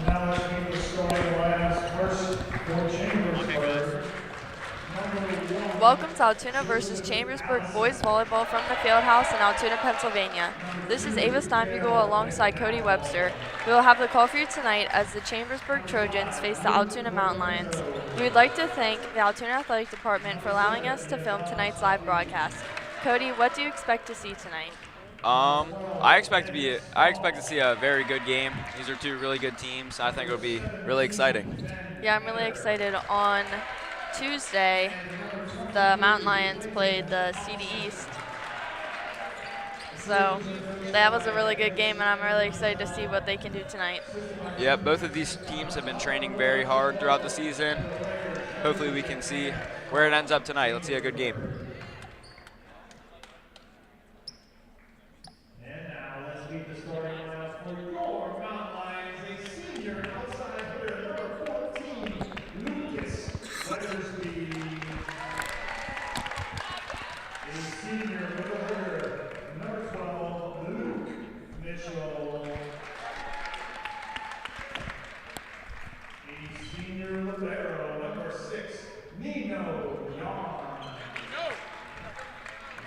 Now let's meet the scoring lines. First, for Chambersburg. Welcome to Altoona versus Chambersburg boys volleyball from the Fieldhouse in Altoona, Pennsylvania. This is Ava Steinbugl alongside Cody Webster. We will have the call for you tonight as the Chambersburg Trojans face the Altoona Mountain Lions. We would like to thank the Altoona Athletic Department for allowing us to film tonight's live broadcast. Cody, what do you expect to see tonight? I expect to see a very good game. These are two really good teams. I think it'll be really exciting. Yeah, I'm really excited. On Tuesday, the Mountain Lions played the CD East. So that was a really good game, and I'm really excited to see what they can do tonight. Yeah, both of these teams have been training very hard throughout the season. Hopefully we can see where it ends up tonight. Let's see a good game. And now let's meet the starting lineup for your Mountain Lions, a senior outside hitter, number 14, Lucas Weathersby. A senior middle hitter, number 12, Luke Mitchell. A senior libero, number 6, Nino Yon.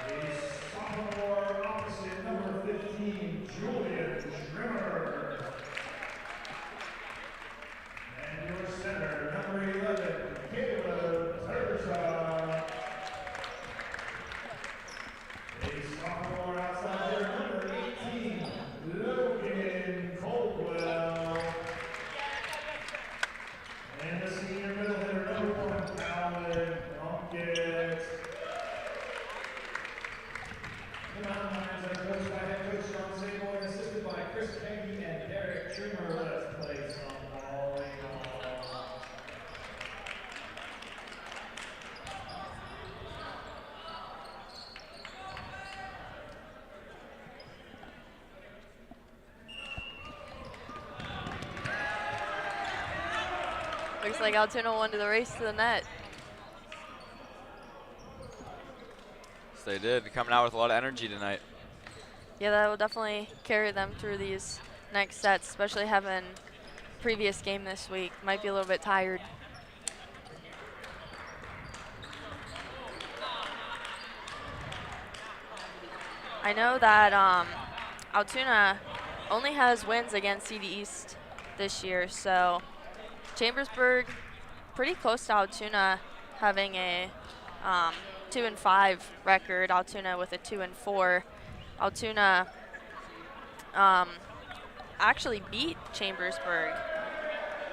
A sophomore opposite, number 15, Julian Schrimmer. And your center, number 11, Caleb Terza. A sophomore outside hitter, number 18, Logan Coldwell. And the senior middle hitter, number 1, Alan Plunkett. The Mountain Lions are coached by head coach Sean Sable and assisted by Chris Peggy and Derek Trimmer. Let's play some volleyball. Looks like Altoona won to the race to the net. Yes, they did. Coming out with a lot of energy tonight. Yeah, that will definitely carry them through these next sets, especially having previous game this week. Might be a little bit tired. I know that Altoona only has wins against CD East this year, so Chambersburg pretty close to Altoona having a 2-5 record. Altoona with a 2-4. Altoona actually beat Chambersburg.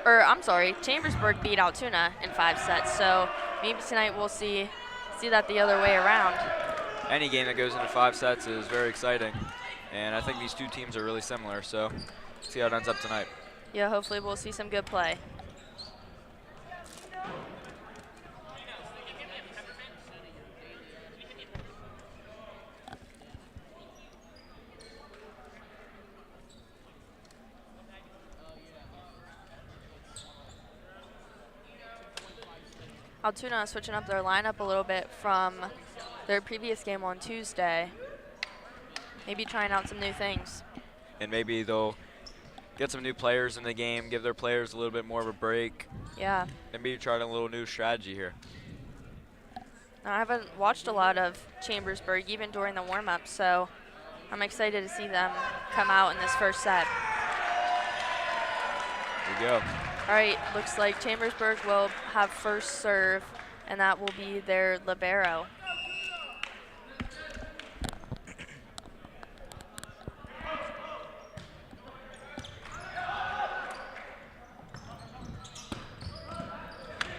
Or I'm sorry, Chambersburg beat Altoona in 5 sets. So maybe tonight we'll see that the other way around. Any game that goes into 5 sets is very exciting. And I think these two teams are really similar, so see how it ends up tonight. Yeah, hopefully we'll see some good play. Altoona switching up their lineup a little bit from their previous game on Tuesday. Maybe trying out some new things. And maybe they'll get some new players in the game, give their players a little bit more of a break. Yeah. And maybe try a little new strategy here. Now, I haven't watched a lot of Chambersburg, even during the warm-up, so I'm excited to see them come out in this first set. Here we go. All right, looks like Chambersburg will have first serve, and that will be their libero.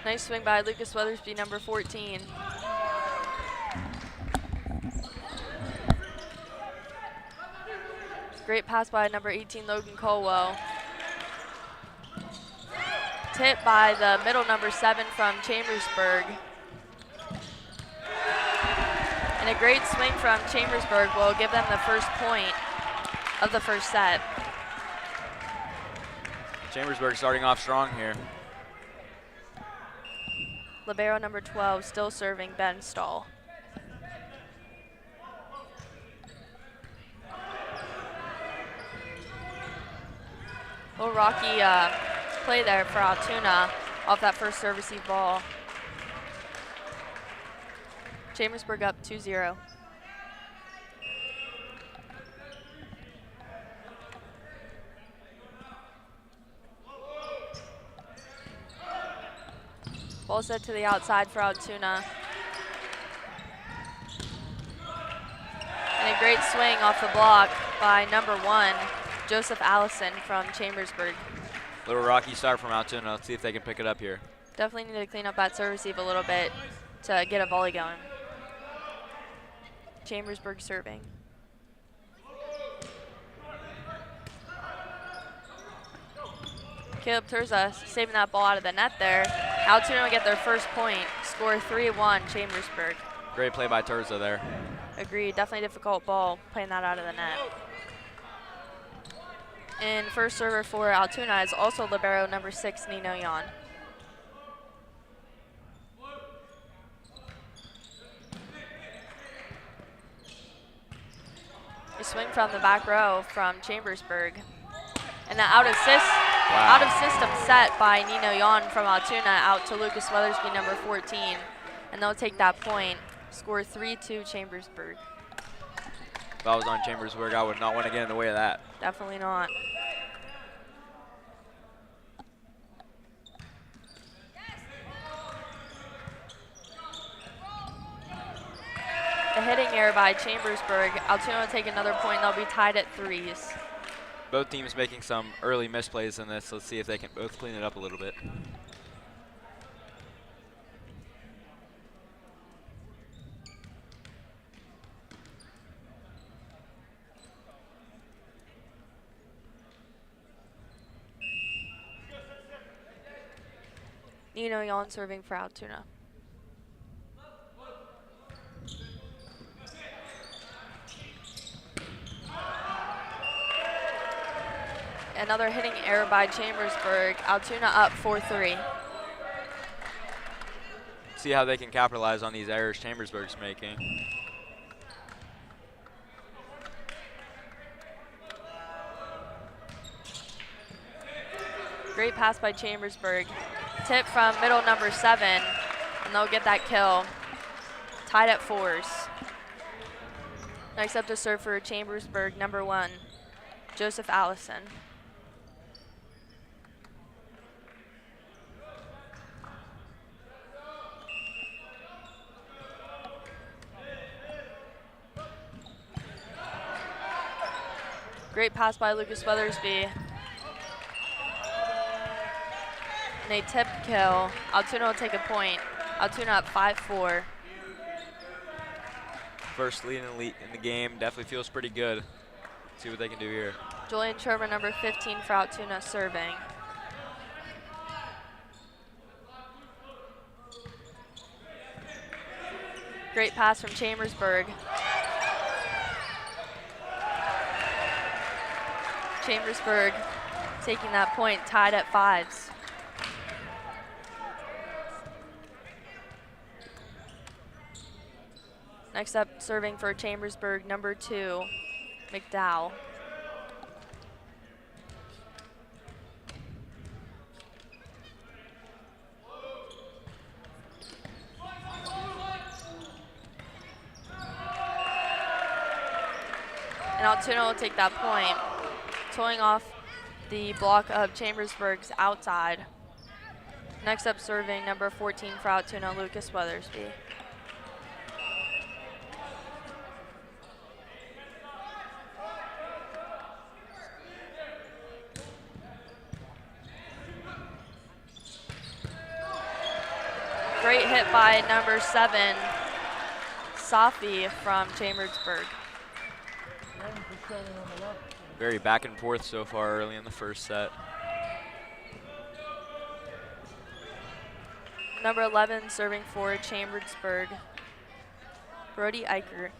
Nice swing by Lucas Weathersby, number 14. Great pass by number 18, Logan Colwell. Hit by the middle number 7 from Chambersburg. And a great swing from Chambersburg will give them the first point of the first set. Chambersburg starting off strong here. Libero number 12 still serving Ben Stahl. Little rocky play there for Altoona off that first serve receive ball. Chambersburg up 2-0. Ball set to the outside for Altoona. And a great swing off the block by number 1, Joseph Allison from Chambersburg. Little rocky start from Altoona. Let's see if they can pick it up here. Definitely need to clean up that serve receive a little bit to get a volley going. Chambersburg serving. Caleb Terza saving that ball out of the net there. Altoona will get their first point. Score 3-1 Chambersburg. Great play by Terza there. Agreed, definitely difficult ball playing that out of the net. And first server for Altoona is also libero number 6, Nino Yan. A swing from the back row from Chambersburg. And the out of system set by Nino Yan from Altoona out to Lucas Weathersby, number 14. And they'll take that point. Score 3-2 Chambersburg. If I was on Chambersburg, I would not want to get in the way of that. Definitely not. A hitting error by Chambersburg. Altoona will take another point. They'll be tied at 3s. Both teams making some early misplays in this. Let's see if they can both clean it up a little bit. Nino Yan serving for Altoona. Another hitting error by Chambersburg. Altoona up 4-3. See how they can capitalize on these errors Chambersburg's making. Great pass by Chambersburg. Tip from middle number 7, and they'll get that kill. Tied at 4s. Next up to serve for Chambersburg, number 1, Joseph Allison. Great pass by Lucas Weathersby. And a tip kill. Altoona will take a point. Altoona up 5-4. First lead in the game definitely feels pretty good. See what they can do here. Julian Sherman, number 15 for Altoona, serving. Great pass from Chambersburg. Chambersburg taking that point, tied at 5s. Next up, serving for Chambersburg, number 2, McDowell. And Altoona will take that point, towing off the block of Chambersburg's outside. Next up, serving number 14 for Altoona, Lucas Weathersby. Great hit by number 7, Safi from Chambersburg. Very back and forth so far early in the first set. Number 11 serving for Chambersburg, Brody Eicher.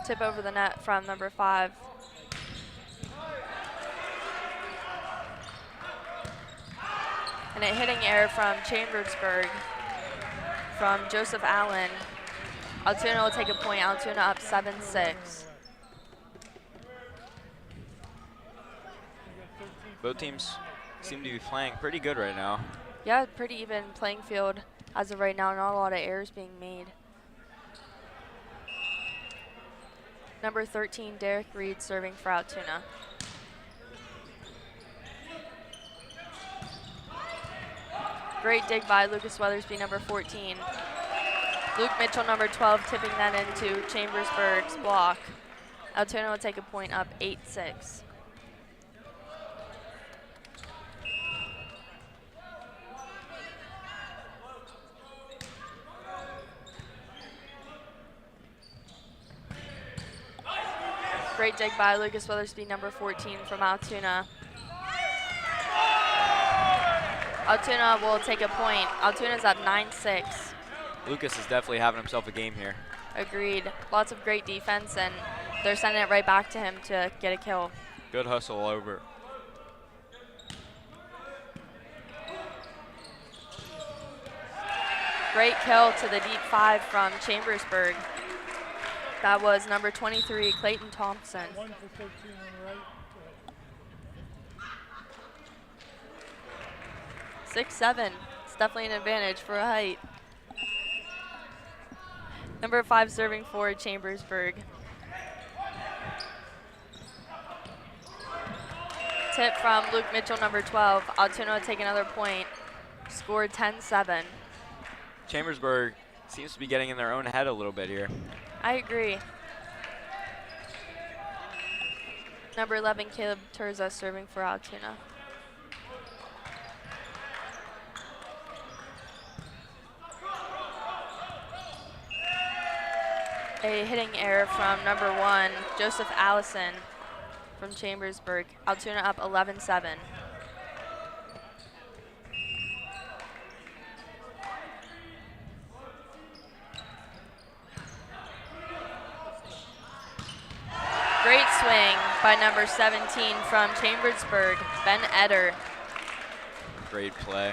Tip over the net from number 5. And a hitting error from Chambersburg from Joseph Allen. Altoona will take a point. Altoona up 7-6. Both teams seem to be playing pretty good right now. Yeah, pretty even playing field as of right now. Not a lot of errors being made. Number 13, Derek Reed serving for Altoona. Great dig by Lucas Weathersby, number 14. Luke Mitchell, number 12, tipping that into Chambersburg's block. Altoona will take a point, up 8-6. Great dig by Lucas Weathersby, number 14 from Altoona. Altoona will take a point. Altoona's up 9-6. Lucas is definitely having himself a game here. Agreed. Lots of great defense, and they're sending it right back to him to get a kill. Good hustle over. Great kill to the deep 5 from Chambersburg. That was number 23, Clayton Thompson. 1 for 13 on the right. 6'7". It's definitely an advantage for a height. Number 5 serving for Chambersburg. Tip from Luke Mitchell, number 12. Altoona will take another point. Scored 10-7. Chambersburg seems to be getting in their own head a little bit here. I agree. Number 11, Caleb Turza serving for Altoona. A hitting error from number 1, Joseph Allison from Chambersburg. Altoona up 11-7. Great swing by number 17 from Chambersburg, Ben Eder. Great play.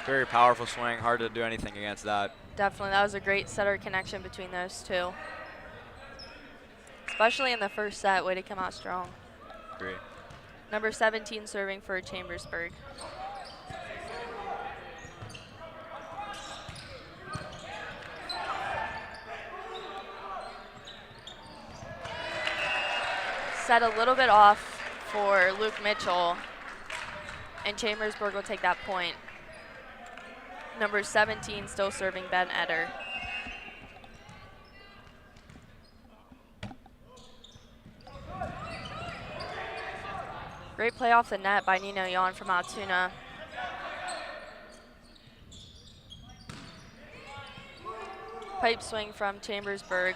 Very powerful swing. Hard to do anything against that. Definitely, that was a great setter connection between those two. Especially in the first set, way to come out strong. Great. Number 17 serving for Chambersburg. Set a little bit off for Luke Mitchell, and Chambersburg will take that point. Number 17 still serving Ben Eder. Great play off the net by Nino Yon from Altoona. Pipe swing from Chambersburg.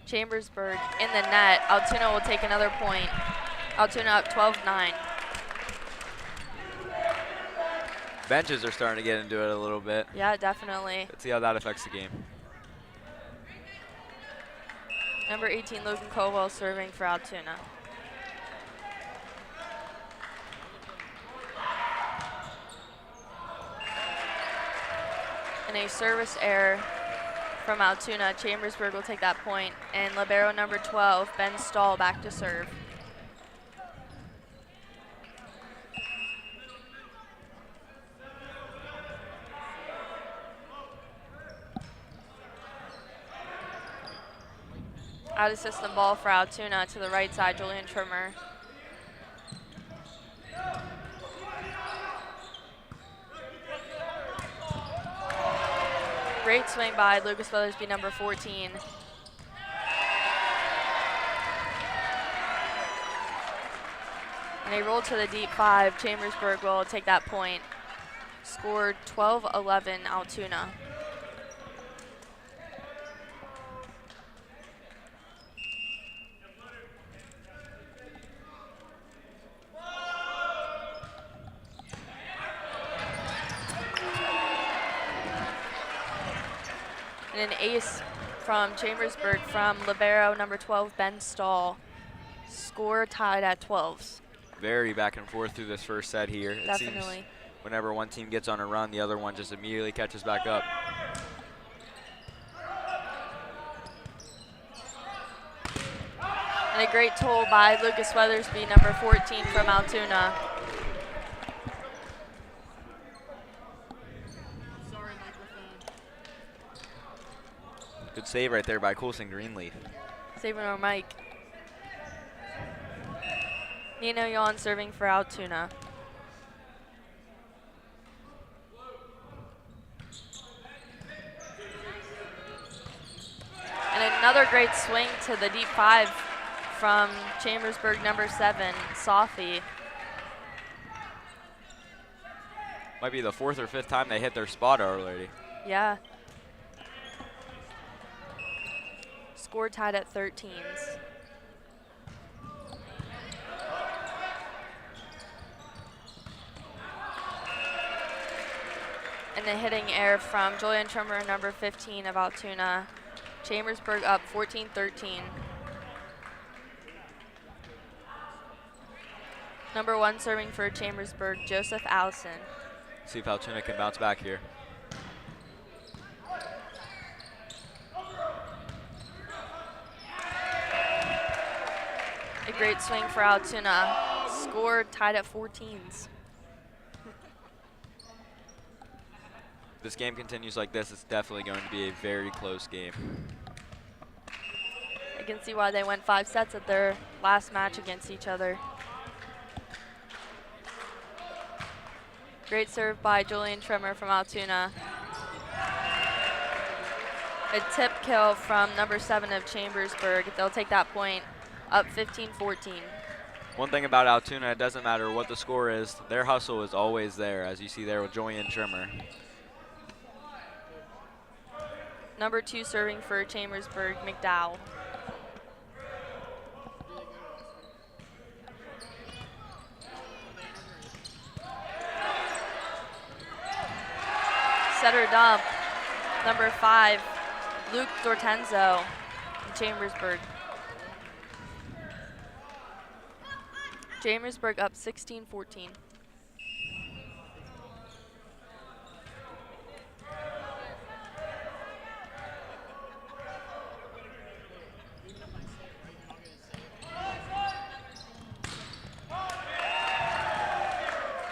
Chambersburg in the net. Altoona will take another point. Altoona up 12-9. Benches are starting to get into it a little bit. Yeah, definitely. Let's see how that affects the game. Number 18, Logan Caldwell serving for Altoona. And a service error from Altoona. Chambersburg will take that point. And libero number 12, Ben Stahl, back to serve. Out of system ball for Altoona to the right side, Julian Trimmer. Great swing by Lucas Weathersby, number 14. And a roll to the deep 5. Chambersburg will take that point. Scored 12-11 Altoona. And an ace from Chambersburg from libero number 12, Ben Stahl. Score tied at 12. Very back and forth through this first set here. It Definitely. seems whenever one team gets on a run, the other one just immediately catches back up. And a great toll by Lucas Weathersby, number 14 from Altoona. Good save right there by Coulson Greenleaf. Saving our mic. Nino Yon serving for Altoona. And another great swing to the deep 5 from Chambersburg, number 7, Safi. Might be the 4th or 5th time they hit their spot already. Yeah. Score tied at 13s. And a hitting error from Julian Trimmer, number 15 of Altoona. Chambersburg up 14-13. Number 1 serving for Chambersburg, Joseph Allison. See if Altoona can bounce back here. A great swing for Altoona. Score tied at 14s. If this game continues like this, it's definitely going to be a very close game. I can see why they went 5 sets at their last match against each other. Great serve by Julian Trimmer from Altoona. A tip kill from number 7 of Chambersburg. They'll take that point, up 15-14. One thing about Altoona, it doesn't matter what the score is, their hustle is always there, as you see there with Julian Trimmer. Number 2 serving for Chambersburg, McDowell. Setter dump, number 5, Luke Dortenzo from Chambersburg. Chambersburg up 16-14.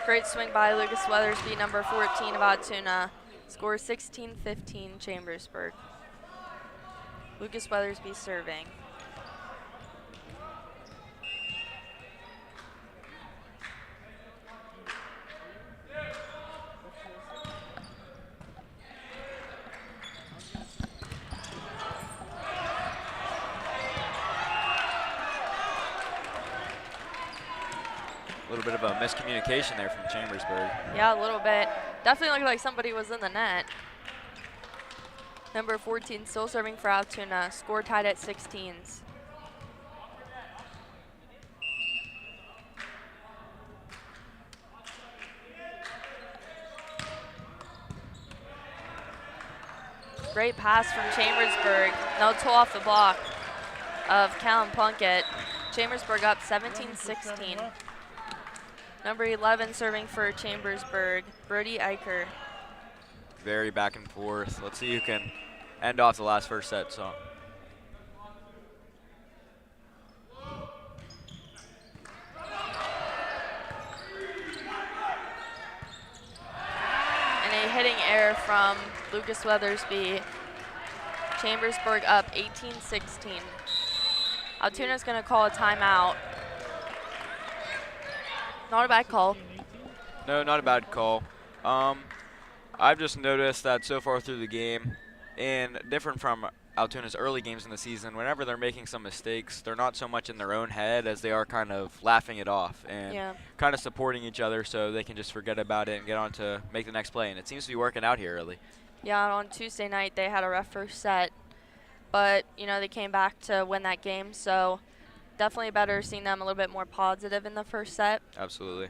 Great swing by Lucas Weathersby, number 14 of Altoona. Score 16-15 Chambersburg. Lucas Weathersby serving. A little bit of a miscommunication there from Chambersburg. Yeah, a little bit. Definitely looked like somebody was in the net. Number 14 still serving for Altoona. Score tied at 16s. Great pass from Chambersburg. No toe off the block of Callum Plunkett. Chambersburg up 17-16. Number 11 serving for Chambersburg, Brody Eicher. Very back and forth. Let's see who can end off the last first set. So. And a hitting error from Lucas Weathersby. Chambersburg up 18-16. Altoona's going to call a timeout. Not a bad call. No, not a bad call. I've just noticed that so far through the game, and different from Altoona's early games in the season, whenever they're making some mistakes, they're not so much in their own head as they are kind of laughing it off and kind of supporting each other so they can just forget about it and get on to make the next play. And it seems to be working out here early. Yeah, on Tuesday night they had a rough first set, but you know they came back to win that game, so definitely better seeing them a little bit more positive in the first set. Absolutely.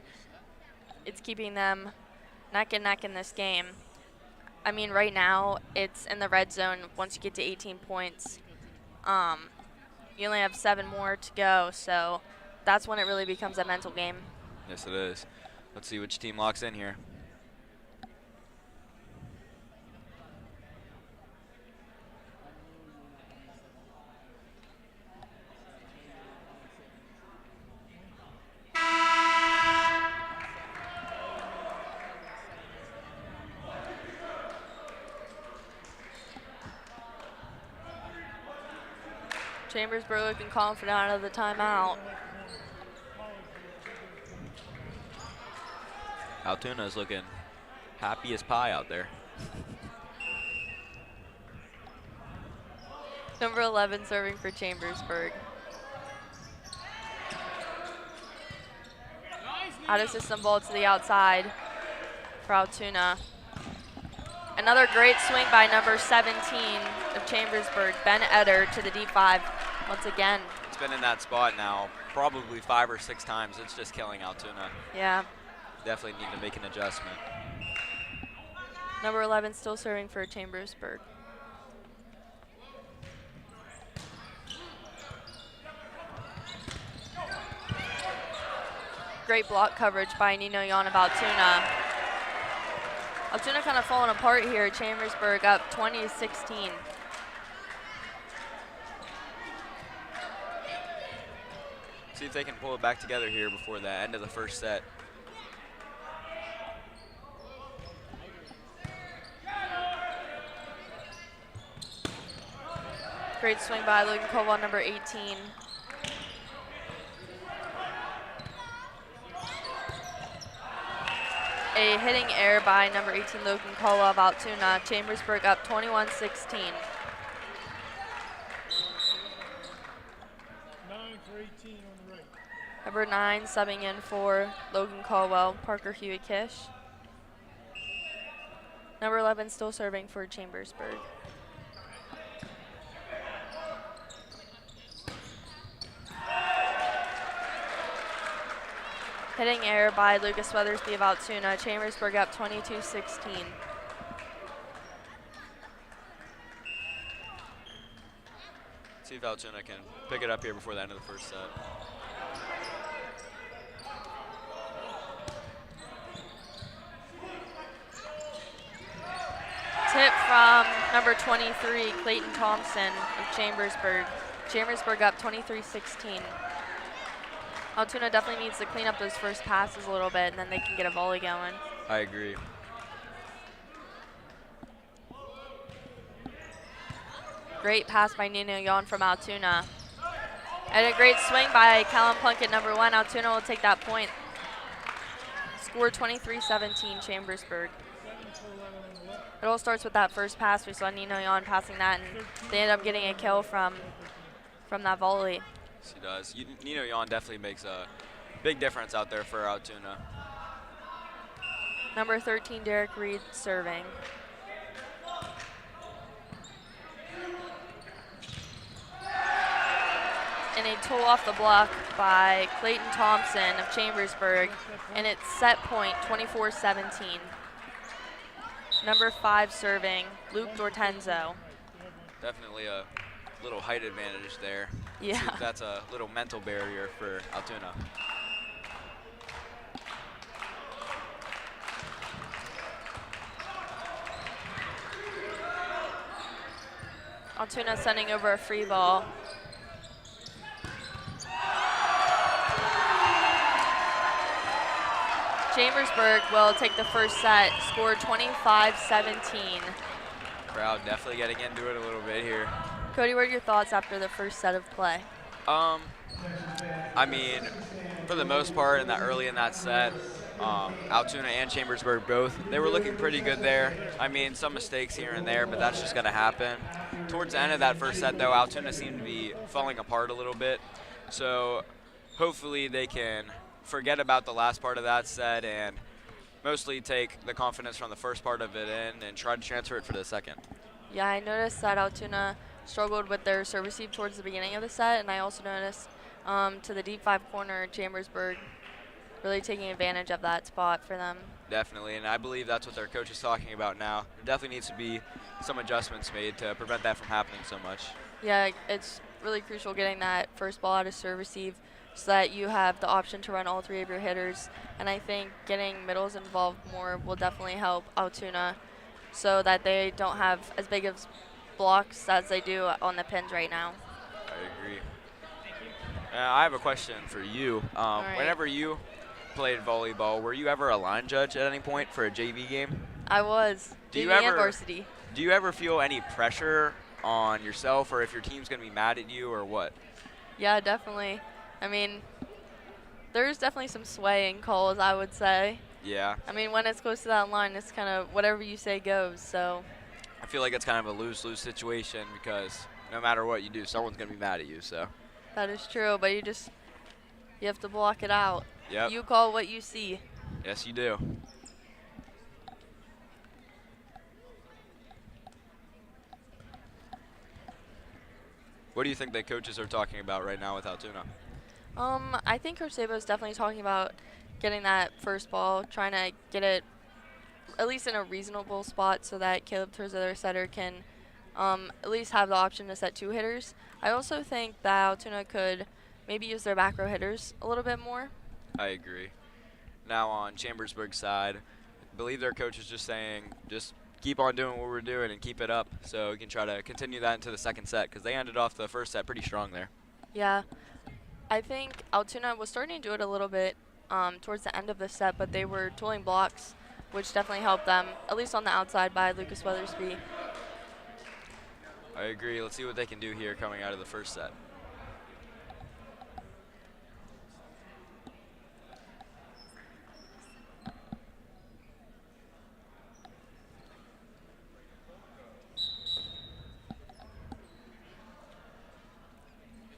It's keeping them neck and neck in this game. I mean, right now it's in the red zone once you get to 18 points. You only have 7 more to go, so that's when it really becomes a mental game. Yes, it is. Let's see which team locks in here. Chambersburg looking confident out of the timeout. Altoona is looking happy as pie out there. Number 11 serving for Chambersburg. Out of system ball to the outside for Altoona. Another great swing by number 17 of Chambersburg, Ben Eder, to the deep 5 once again. It's been in that spot now probably 5 or 6 times. It's just killing Altoona. Yeah. Definitely need to make an adjustment. Number 11 still serving for Chambersburg. Great block coverage by Nino Jan of Altoona. Altoona kind of falling apart here. Chambersburg up 20-16. See if they can pull it back together here before the end of the first set. Great swing by Logan Caldwell, number 18. A hitting error by number 18, Logan Caldwell of Altoona. Chambersburg up 21-16. 9 for 18 on the right. Number 9 subbing in for Logan Caldwell, Parker Hewitt-Kish. Number 11 still serving for Chambersburg. Hitting error by Lucas Weathersby of Altoona. Chambersburg up 22-16. See if Altoona can pick it up here before the end of the first set. Tip from number 23, Clayton Thompson of Chambersburg. Chambersburg up 23-16. Altoona definitely needs to clean up those first passes a little bit, and then they can get a volley going. I agree. Great pass by Nino Jan from Altoona. And a great swing by Callum Plunkett, number 1. Altoona will take that point. Score 23-17, Chambersburg. 7 for 11 on the left. It all starts with that first pass. We saw Nino Jan passing that, and they ended up getting a kill from that volley. Yes, he does. Nino Jan definitely makes a big difference out there for Altoona. Number 13, Derek Reed, serving. And a tool off the block by Clayton Thompson of Chambersburg, and it's set point 24-17. Number 5 serving, Luke Dortenzo. Definitely a little height advantage there. Yeah. See if that's a little mental barrier for Altoona. Altoona sending over a free ball. Chambersburg will take the first set, score 25-17. Crowd definitely getting into it a little bit here. Cody, what are your thoughts after the first set of play? I mean, for the most part, early in that set, Altoona and Chambersburg both, they were looking pretty good there. I mean, some mistakes here and there, but that's just going to happen. Towards the end of that first set, though, Altoona seemed to be falling apart a little bit. So hopefully they can forget about the last part of that set and mostly take the confidence from the first part of it in and try to transfer it for the second. Yeah, I noticed that Altoona struggled with their serve receive towards the beginning of the set, and I also noticed to the deep 5 corner, Chambersburg really taking advantage of that spot for them. Definitely, and I believe that's what their coach is talking about now. There definitely needs to be some adjustments made to prevent that from happening so much. Yeah, it's really crucial getting that first ball out of serve receive so that you have the option to run all 3 of your hitters. And I think getting middles involved more will definitely help Altoona so that they don't have as big of blocks as they do on the pins right now. I agree. I have a question for you. right. Whenever you played volleyball, were you ever a line judge at any point for a JV game? I was. Do you JV and ever- varsity. Do you ever feel any pressure on yourself or if your team's going to be mad at you or what? Yeah, definitely. I mean, there's definitely some swaying calls, I would say. Yeah. I mean, when it's close to that line, it's kind of whatever you say goes, so. I feel like it's kind of a lose-lose situation because no matter what you do, someone's going to be mad at you, so. That is true, but you have to block it out. Yep. You call what you see. Yes, you do. What do you think the coaches are talking about right now with Altoona? I think Coach Sabo is definitely talking about getting that first ball, trying to get it at least in a reasonable spot so that Caleb Turza, their setter, can at least have the option to set 2 hitters. I also think that Altoona could maybe use their back row hitters a little bit more. I agree. Now on Chambersburg's side, I believe their coach is just saying, just keep on doing what we're doing and keep it up so we can try to continue that into the second set because they ended off the first set pretty strong there. Yeah, I think Altoona was starting to do it a little bit towards the end of the set, but they were tooling blocks, which definitely helped them, at least on the outside by Lucas Weathersby. I agree. Let's see what they can do here coming out of the first set.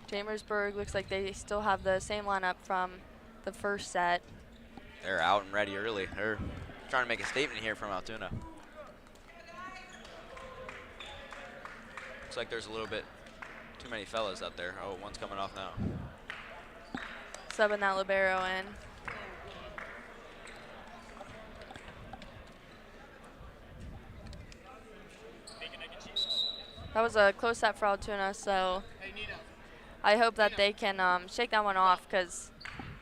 Chambersburg looks like they still have the same lineup from the first set. They're out and ready early. They're trying to make a statement here from Altoona. Looks like there's a little bit too many fellas out there. Oh, one's coming off now. Subbing that libero in. That was a close set for Altoona, so I hope that they can shake that one off because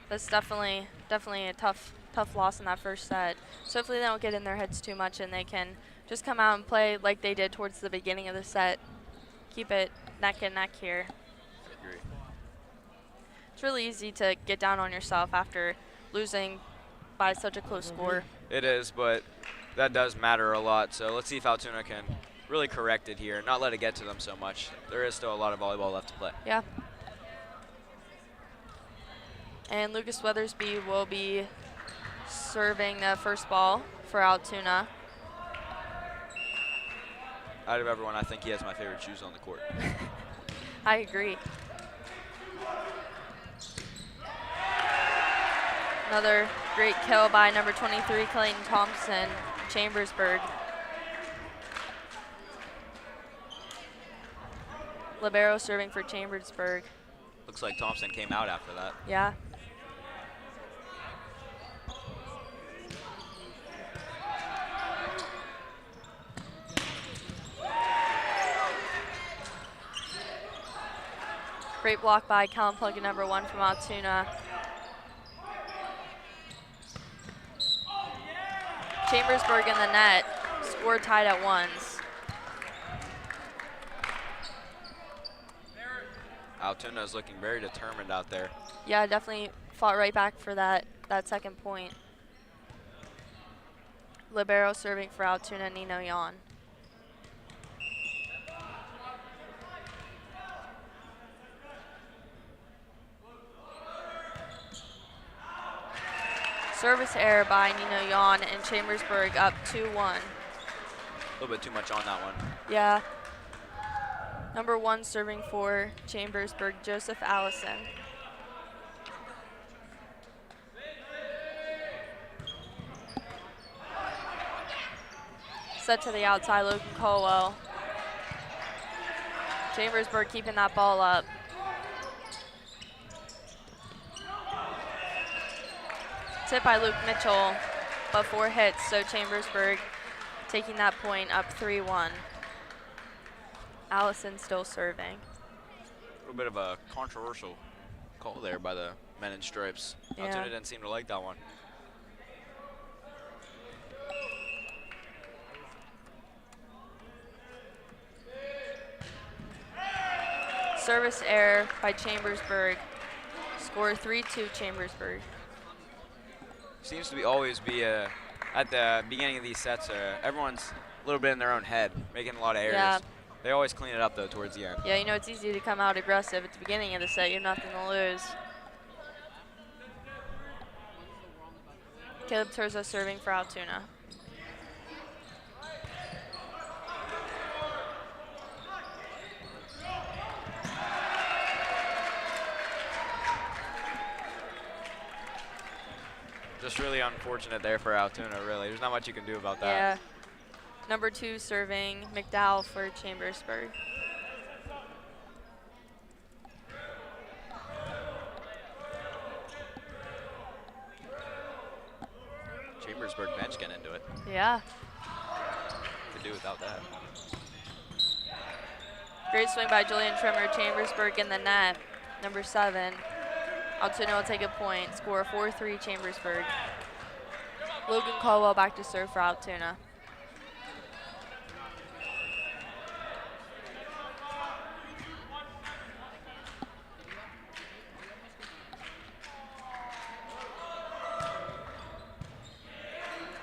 that's definitely a tough loss in that first set. So hopefully they don't get in their heads too much and they can just come out and play like they did towards the beginning of the set. Keep it neck and neck here. Agree. It's really easy to get down on yourself after losing by such a close score. It is, but that does matter a lot. So let's see if Altoona can really correct it here, not let it get to them so much. There is still a lot of volleyball left to play. Yeah. And Lucas Weathersby will be serving the first ball for Altoona. Out of everyone, I think he has my favorite shoes on the court. I agree. Another great kill by number 23, Clayton Thompson, Chambersburg. Libero serving for Chambersburg. Looks like Thompson came out after that. Yeah. Great block by Callum Plunkett, number 1 from Altoona. Chambersburg in the net, score tied at 1s. Altoona is looking very determined out there. Yeah, definitely fought right back for that second point. Libero serving for Altoona, Nino Yan. Service error by Nino Yan and Chambersburg up 2-1. A little bit too much on that one. Yeah. Number 1 serving for Chambersburg, Joseph Allison. Set to the outside, Logan Colwell. Chambersburg keeping that ball up. Tip by Luke Mitchell, but 4 hits, so Chambersburg taking that point up 3-1. Allison still serving. A little bit of a controversial call there by the men in stripes. Yeah. Altoona didn't seem to like that one. Service error by Chambersburg. Score 3-2 Chambersburg. Seems to be always be at the beginning of these sets, everyone's a little bit in their own head, making a lot of errors. Yeah. They always clean it up though towards the end. Yeah, you know it's easy to come out aggressive at the beginning of the set. You have nothing to lose. Caleb Turza serving for Altoona. Just really unfortunate there for Altoona, really. There's not much you can do about that. Yeah. Number 2 serving McDowell for Chambersburg. Chambersburg bench getting into it. Yeah. Could do without that. Great swing by Julian Trimmer. Chambersburg in the net. Number 7. Altoona will take a point. Score 4-3 Chambersburg. Logan Caldwell back to serve for Altoona.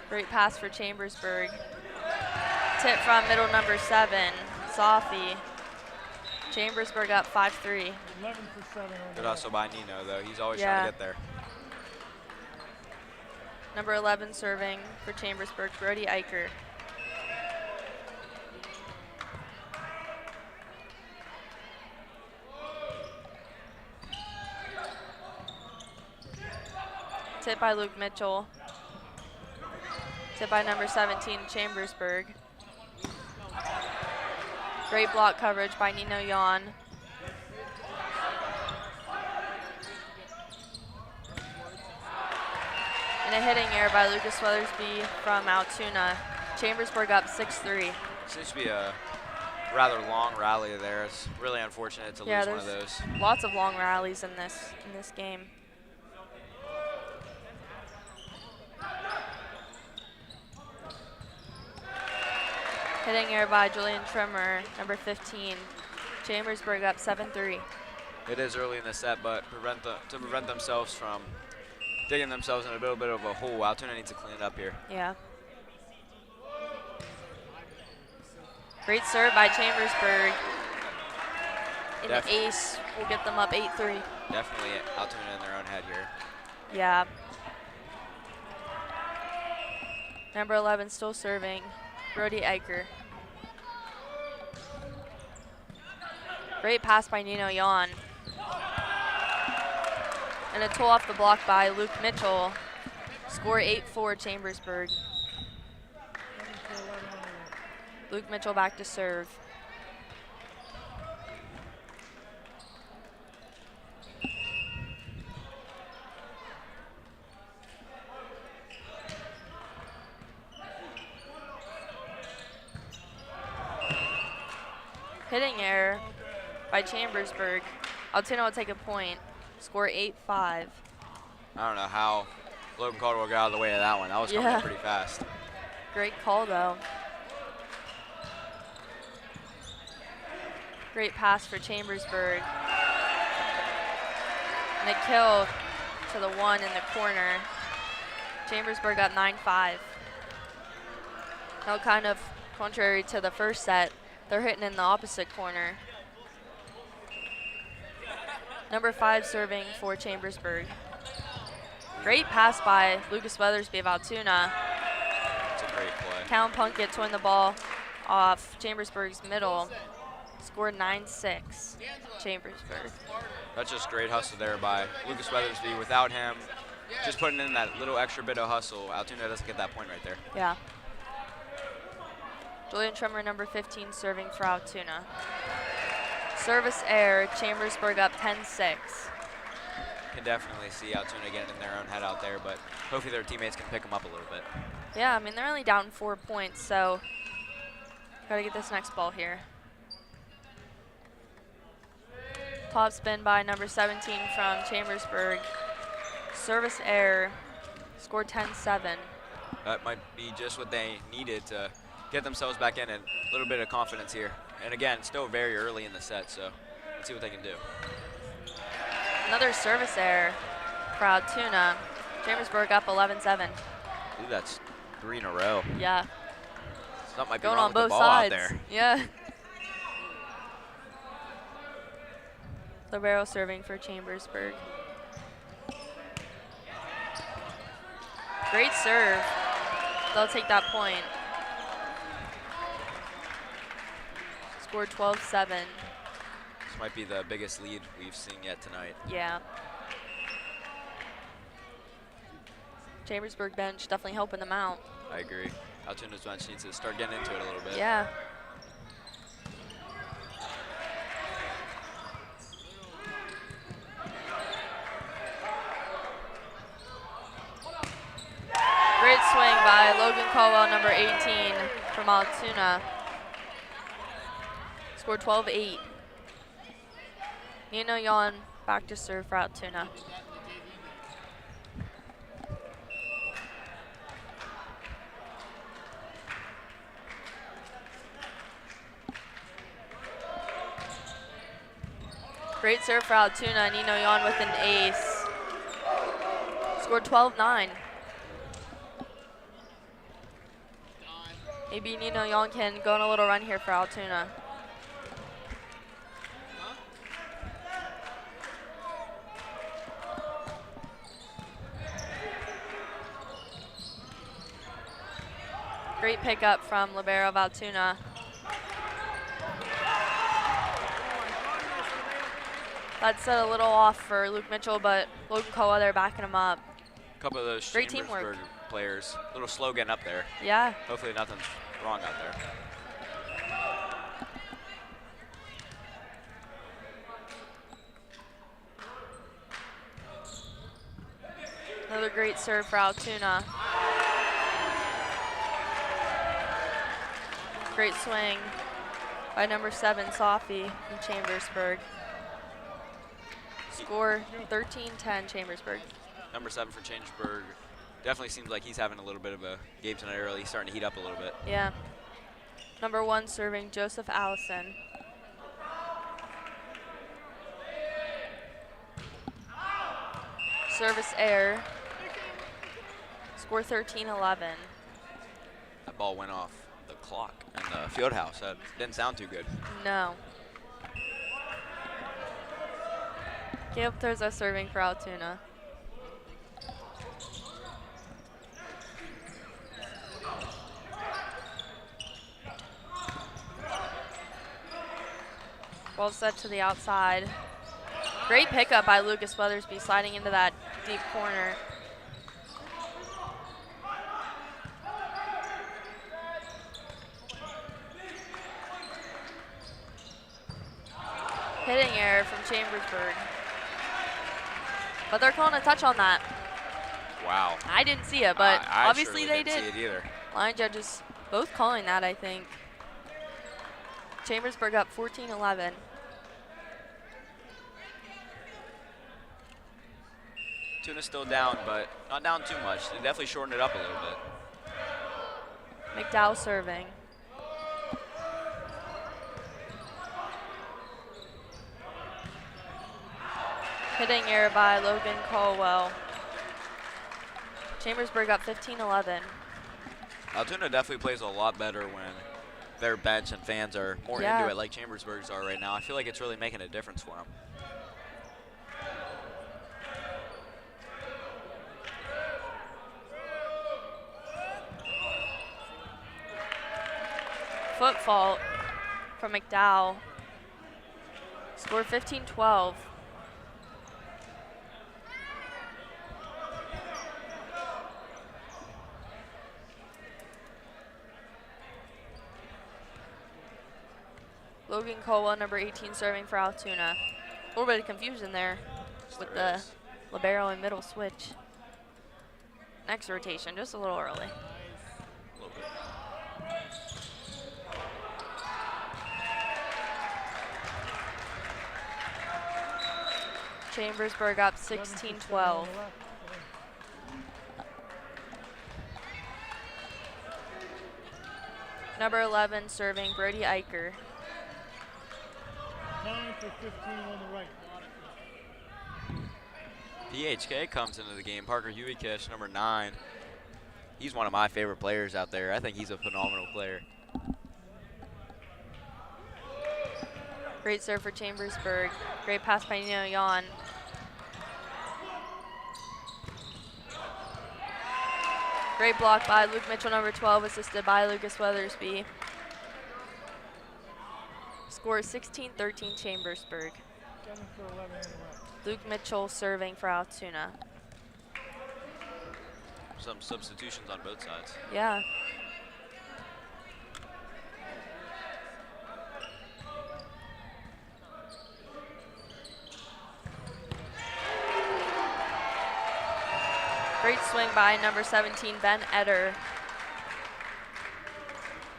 Great pass for Chambersburg. Tip from middle number 7, Sophie. Chambersburg up 5-3. 11 for 7 on Good the hustle by Nino, though. He's always Yeah. trying to get there. Number 11 serving for Chambersburg, Brody Eicher. Tip by Luke Mitchell. Tip by number 17, Chambersburg. Great block coverage by Nino Yan. And a hitting error by Lucas Weathersby from Altoona. Chambersburg up 6-3. Seems to be a rather long rally there. It's really unfortunate to lose one of those. Lots of long rallies in this game. Hitting error by Julian Trimmer, number 15. Chambersburg up 7-3. It is early in the set, but to prevent themselves from digging themselves in a little bit of a hole, Altoona needs to clean it up here. Yeah. Great serve by Chambersburg. And the ace will get them up 8-3. Definitely Altoona in their own head here. Yeah. Number 11 still serving, Brody Eicher. Great pass by Nino Yan. And a tool off the block by Luke Mitchell. Score 8-4 Chambersburg. 11 for 11 on the right. Luke Mitchell back to serve. Hitting error by Chambersburg. Altoona will take a point. Score 8-5. I don't know how Logan Caldwell got out of the way of that one. That was coming in pretty fast. Great call, though. Great pass for Chambersburg. And a kill to the 1 in the corner. Chambersburg up 9-5. Now, kind of contrary to the first set, they're hitting in the opposite corner. Number 5 serving for Chambersburg. Great pass by Lucas Weathersby of Altoona. It's a great play. Cal Punkett towing the ball off Chambersburg's middle. Scored 9-6, Chambersburg. That's just great hustle there by Lucas Weathersby. Without him, just putting in that little extra bit of hustle, Altoona doesn't get that point right there. Yeah. Julian Trimmer, number 15, serving for Altoona. Service error, Chambersburg up 10-6. Can definitely see Altoona getting in their own head out there, but hopefully their teammates can pick them up a little bit. Yeah, I mean, they're only down 4 points, so gotta get this next ball here. Top spin by number 17 from Chambersburg. Service error, score 10-7. That might be just what they needed to get themselves back in and a little bit of confidence here. And again, still very early in the set, so let's see what they can do. Another service error for Altoona. Chambersburg up 11-7. Ooh, that's 3 in a row. Yeah. Something might be Going wrong on with the both ball sides. out there. Yeah. Libero serving for Chambersburg. Great serve. They'll take that point. Scored 12-7. This might be the biggest lead we've seen yet tonight. Yeah. Chambersburg bench definitely helping them out. I agree. Altoona's bench needs to start getting into it a little bit. Yeah. Great swing by Logan Caldwell, number 18 from Altoona. Score 12-8. Nino Yon back to serve for Altoona. Great serve for Altoona. Nino Yon with an ace. Scored 12-9. Maybe Nino Yon can go on a little run here for Altoona. Great pickup from libero of Altoona. That set a little off for Luke Mitchell, but Logan Caldwell there backing him up. A couple of those Great Chambersburg teamwork. players, a little slow getting up there. Yeah. Hopefully nothing's wrong out there. Another great serve for Altoona. Great swing by number 7, Sophie from Chambersburg. Score 13-10 Chambersburg. Number 7 for Chambersburg definitely seems like he's having a little bit of a game tonight early. He's starting to heat up a little bit. Yeah. Number 1 serving Joseph Allison. Service error. Score 13-11. That ball went off the clock in the Fieldhouse. That didn't sound too good. No. Caleb Thurza serving for Altoona. Ball set to the outside. Great pickup by Lucas Weathersby, sliding into that deep corner. Hitting error from Chambersburg. But they're calling a touch on that. Wow. I didn't see it, but I obviously surely they didn't did. see it either. Line judges both calling that, I think. Chambersburg up 14-11. Tuna's still down, but not down too much. They definitely shortened it up a little bit. McDowell serving. Hitting error by Logan Caldwell. Chambersburg up 15-11. Altoona definitely plays a lot better when their bench and fans are more Yeah. into it like Chambersburg's are right now. I feel like it's really making a difference for them. Foot fault from McDowell. Score 15-12. Logan Caldwell, number 18, serving for Altoona. A little bit of confusion there with the libero and middle switch. Next rotation, just a little early. A little bit. Chambersburg up 16-12. Number 11 serving Brody Eicher. 9 for 15 on the right. PHK comes into the game. Parker Hueykish, number 9. He's one of my favorite players out there. I think he's a phenomenal player. Great serve for Chambersburg. Great pass by Nino Yon. Great block by Luke Mitchell, number 12, assisted by Lucas Weathersby. Score 16-13 Chambersburg. 7 for 11 on the right. Luke Mitchell serving for Altoona. Some substitutions on both sides. Yeah. Great swing by number 17, Ben Eder.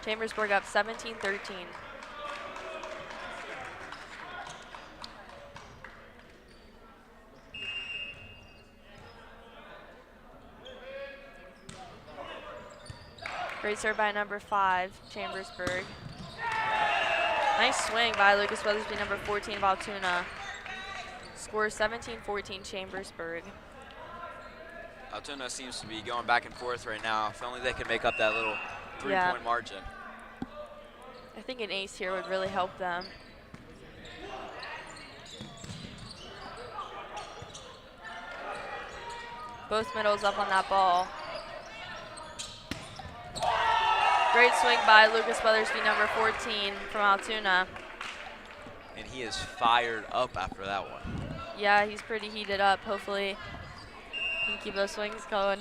Chambersburg up 17-13. Great serve by number 5, Chambersburg. Nice swing by Lucas Weathersby, number 14 of Altoona. Score 17-14 Chambersburg. Altoona seems to be going back and forth right now. If only they could make up that little three-point margin. I think an ace here would really help them. Both middles up on that ball. Great swing by Lucas Weathersby, number 14 from Altoona. And he is fired up after that one. Yeah, he's pretty heated up. Hopefully he can keep those swings going.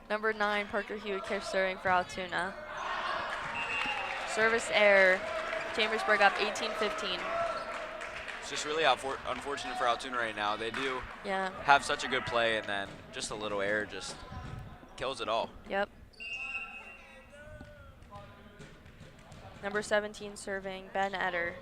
Number 9, Parker Hewitt serving for Altoona. Service error. Chambersburg up 18-15. It's just really unfortunate for Altoona right now. They do Yeah. have such a good play, and then just a little error just kills it all. Yep. Number 17 serving, Ben Etter.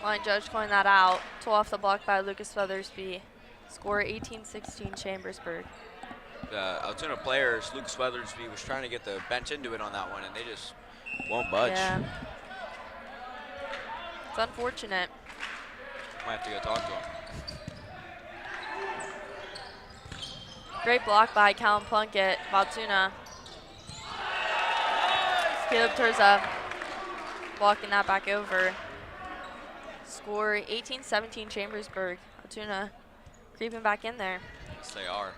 Line judge calling that out. Toe off the block by Lucas Weathersby. Score 18-16 Chambersburg. The Altoona players, Lucas Weathersby was trying to get the bench into it on that one, and they just won't budge. Yeah. It's unfortunate. Might have to go talk to him. Great block by Callum Plunkett of Altoona. Caleb Turza walking that back over. Score 18-17 Chambersburg. Altoona creeping back in there. Yes, they are.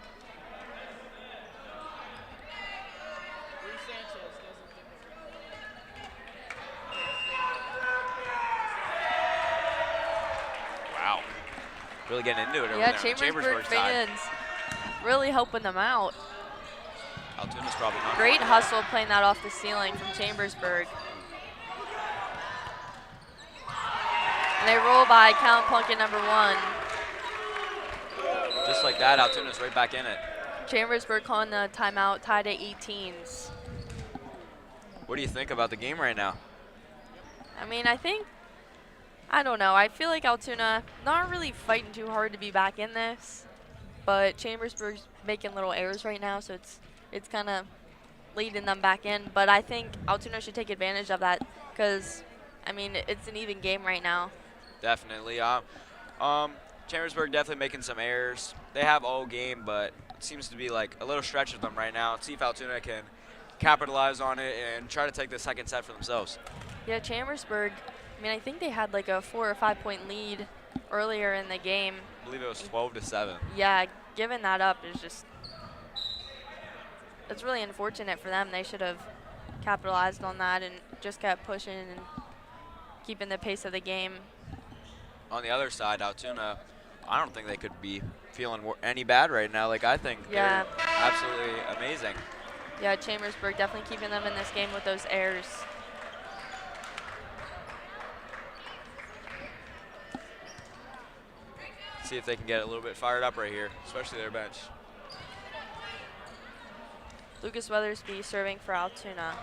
Wow. Really getting into it over Yeah, there on the Chambersburg side. fans really helping them out. Altoona's probably not. Great hustle playing that off the ceiling from Chambersburg. And they roll by Callum Plunkett, number 1. Just like that, Altoona's right back in it. Chambersburg calling the timeout, tied at 18s. What do you think about the game right now? I mean, I don't know. I feel like Altoona not really fighting too hard to be back in this, but Chambersburg's making little errors right now, so it's kind of leading them back in. But I think Altoona should take advantage of that because, I mean, it's an even game right now. Definitely. Chambersburg definitely making some errors. They have all game, but it seems to be like a little stretch of them right now. Let's see if Altoona can capitalize on it and try to take the second set for themselves. Yeah, Chambersburg, I mean, I think they had like a 4 or 5 point lead earlier in the game. I believe it was 12-7. Yeah, giving that up is just, it's really unfortunate for them. They should have capitalized on that and just kept pushing and keeping the pace of the game. On the other side, Altoona, I don't think they could be feeling any bad right now. Like, I think they're absolutely amazing. Yeah, Chambersburg definitely keeping them in this game with those errors. See if they can get a little bit fired up right here, especially their bench. Lucas Weathersby serving for Altoona.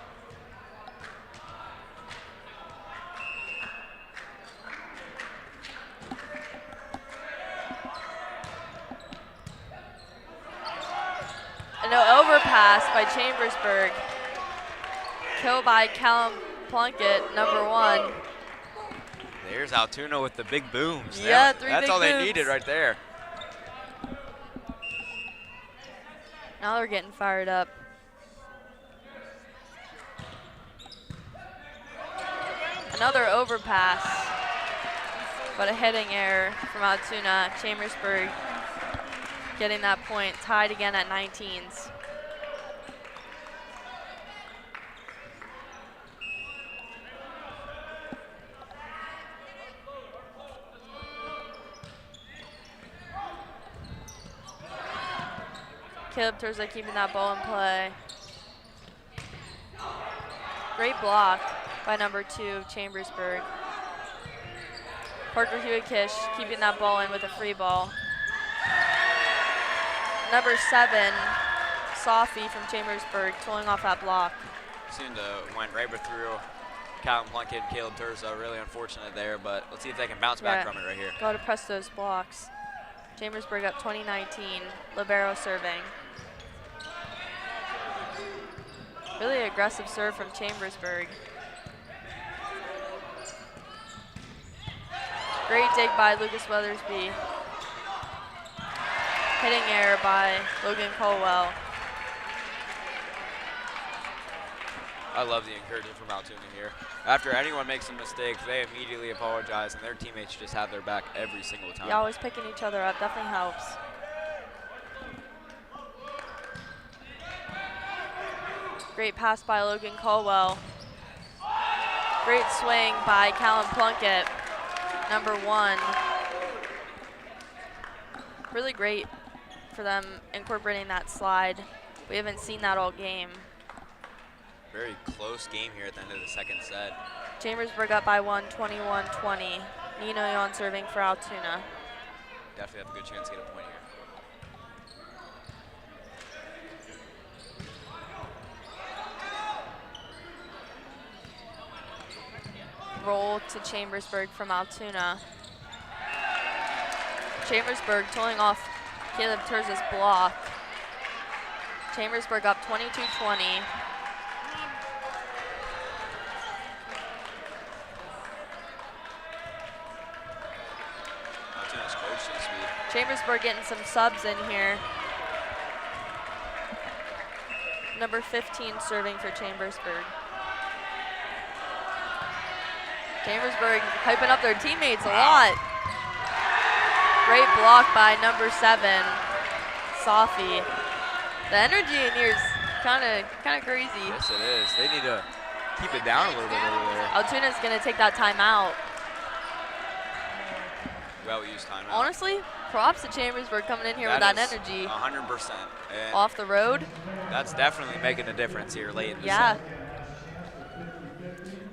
No overpass by Chambersburg. Kill by Callum Plunkett, number 1. There's Altoona with the big booms. Yeah, 3 That's big all they booms. needed right there. Now they're getting fired up. Another overpass, but a heading error from Altoona. Chambersburg getting that point, tied again at 19s. Caleb Turza keeping that ball in play. Great block by number 2, Chambersburg. Parker Hewitt-Kish keeping that ball in with a free ball. Number 7, Sophie from Chambersburg, tooling off that block. Seemed to went right through Callum Plunkett and Caleb Turzo. Really unfortunate there, but let's see if they can bounce back from it right here. Got to press those blocks. Chambersburg up 20-19. Libero serving. Really aggressive serve from Chambersburg. Great dig by Lucas Weathersby. Hitting error by Logan Colwell. I love the encouragement from Altoona here. After anyone makes a mistake, they immediately apologize, and their teammates just have their back every single time. Yeah, always picking each other up definitely helps. Great pass by Logan Colwell. Great swing by Callum Plunkett, number 1. Really great for them incorporating that slide. We haven't seen that all game. Very close game here at the end of the second set. Chambersburg up by 1, 21-20. Nino Yon serving for Altoona. Definitely have a good chance to get a point here. Roll to Chambersburg from Altoona. Chambersburg tooling off Caleb Turza's block. Chambersburg up 22-20. Altoona's coach this week. Chambersburg getting some subs in here. Number 15 serving for Chambersburg. Chambersburg hyping up their teammates a lot. Great block by number 7, Sophie. The energy in here is kind of crazy. Yes, it is. They need to keep it down a little bit over there. Altuna's going to take that timeout. Well used timeout. Honestly, props to Chambersburg coming in here with that energy. 100%. And Off the road. that's definitely making a difference here late in the Yeah. set.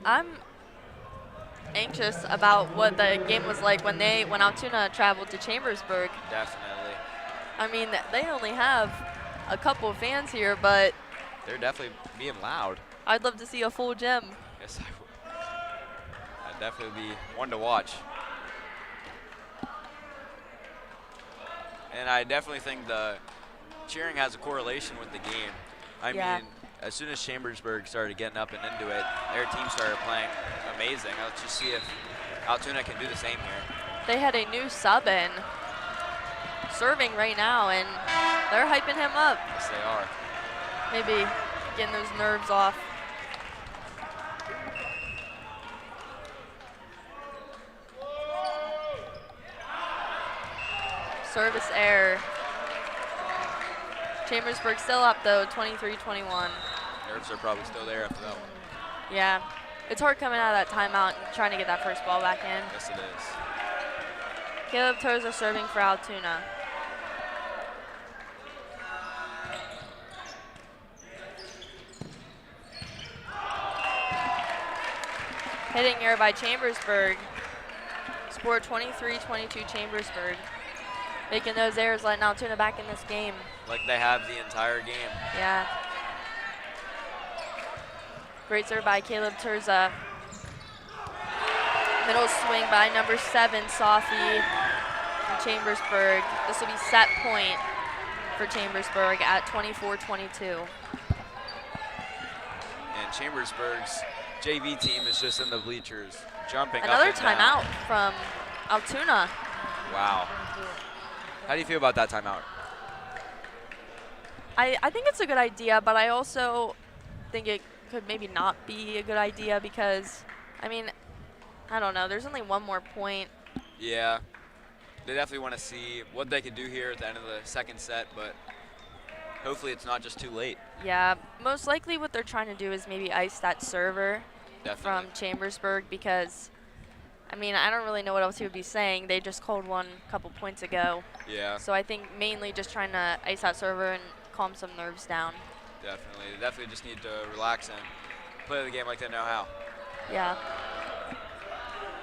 I'm anxious about what the game was like when Altoona traveled to Chambersburg. Definitely. I mean, they only have a couple fans here, but They're definitely being loud. I'd love to see a full gym. Yes, I would. That'd definitely be one to watch. And I definitely think the cheering has a correlation with the game. I mean, as soon as Chambersburg started getting up and into it, their team started playing amazing. Let's just see if Altoona can do the same here. They had a new sub in, serving right now, and they're hyping him up. Yes, they are. Maybe getting those nerves off. Service error. Chambersburg still up though, 23-21. Nerves are probably still there after that one. Yeah, it's hard coming out of that timeout and trying to get that first ball back in. Yes, it is. Caleb Toza serving for Altoona. Hitting error by Chambersburg. Score 23-22 Chambersburg. Making those errors, letting Altoona back in this game. Like they have the entire game. Yeah. Great serve by Caleb Turza. Middle swing by number 7, Sophie from Chambersburg. This will be set point for Chambersburg at 24-22. And Chambersburg's JV team is just in the bleachers, jumping Another up and down. timeout from Altoona. Wow. How do you feel about that timeout? I think it's a good idea, but I also think it could maybe not be a good idea because, I mean, I don't know. There's only one more point. Yeah. They definitely want to see what they could do here at the end of the second set, but hopefully it's not just too late. Yeah, most likely what they're trying to do is maybe ice that server Definitely. from Chambersburg because, I mean, I don't really know what else he would be saying. They just called one a couple points ago. Yeah, So I think mainly just trying to ice that server and calm some nerves down. definitely. They definitely just need to relax and play the game like they know how. Yeah.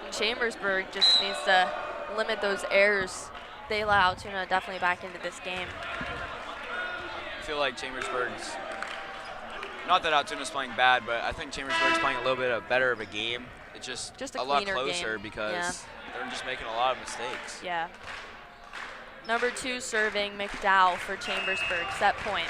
And Chambersburg just needs to limit those errors. They let Altoona definitely back into this game. I feel like Chambersburg's, not that Altoona's playing bad, but I think Chambersburg's playing a little bit better of a game. It's just a a lot cleaner closer game. because they're just making a lot of mistakes. Yeah. Number 2 serving McDowell for Chambersburg. Set point.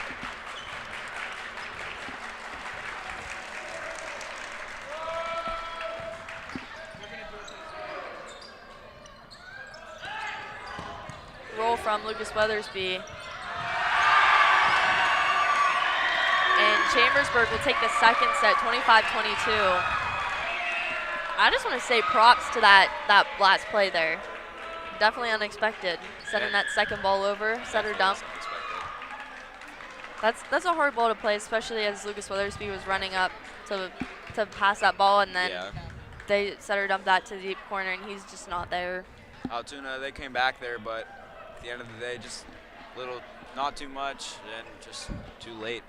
Roll from Lucas Weathersby. And Chambersburg will take the second set, 25-22. I just want to say props to that last play there. Definitely unexpected. Setting that second ball over, setter dump. That's a hard ball to play, especially as Lucas Weathersby was running up to pass that ball, and then they setter dump that to the deep corner, and he's just not there. Altoona, they came back there, but at the end of the day, just not too much, and just too late.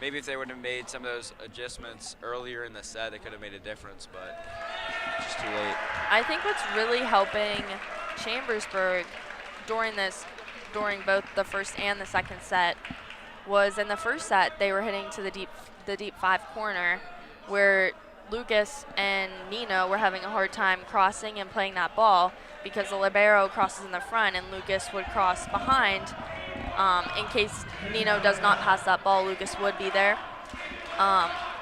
Maybe if they would have made some of those adjustments earlier in the set, it could have made a difference, but just too late. I think what's really helping Chambersburg during both the first and the second set was in the first set they were hitting to the deep 5 corner, where Lucas and Nino were having a hard time crossing and playing that ball because the libero crosses in the front and Lucas would cross behind. In case Nino does not pass that ball, Lucas would be there.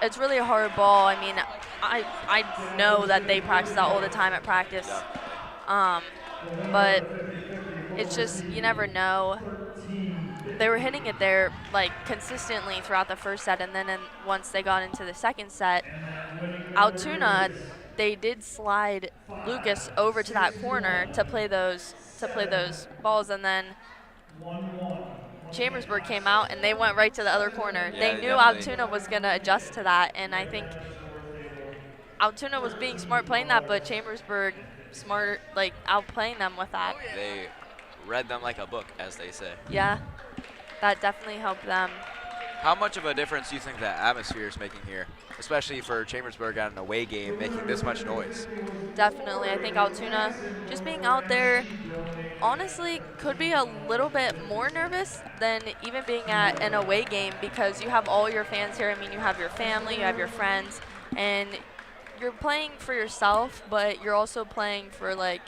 It's really a hard ball. I mean, I know that they practice that all the time at practice. But it's just, you never know. They were hitting it there like consistently throughout the first set, and then once they got into the second set, Altoona, they did slide Lucas over to that corner to play those balls, and then Chambersburg came out and they went right to the other corner. Yeah, they knew Altoona was going to adjust to that, and I think Altoona was being smart playing that, but Chambersburg smart, like, outplaying them with that. They read them like a book, as they say. Yeah, that definitely helped them. How much of a difference do you think the atmosphere is making here, especially for Chambersburg at an away game, making this much noise? Definitely. I think Altoona, just being out there, honestly, could be a little bit more nervous than even being at an away game, because you have all your fans here. I mean, you have your family, you have your friends, and you're playing for yourself, but you're also playing for, like,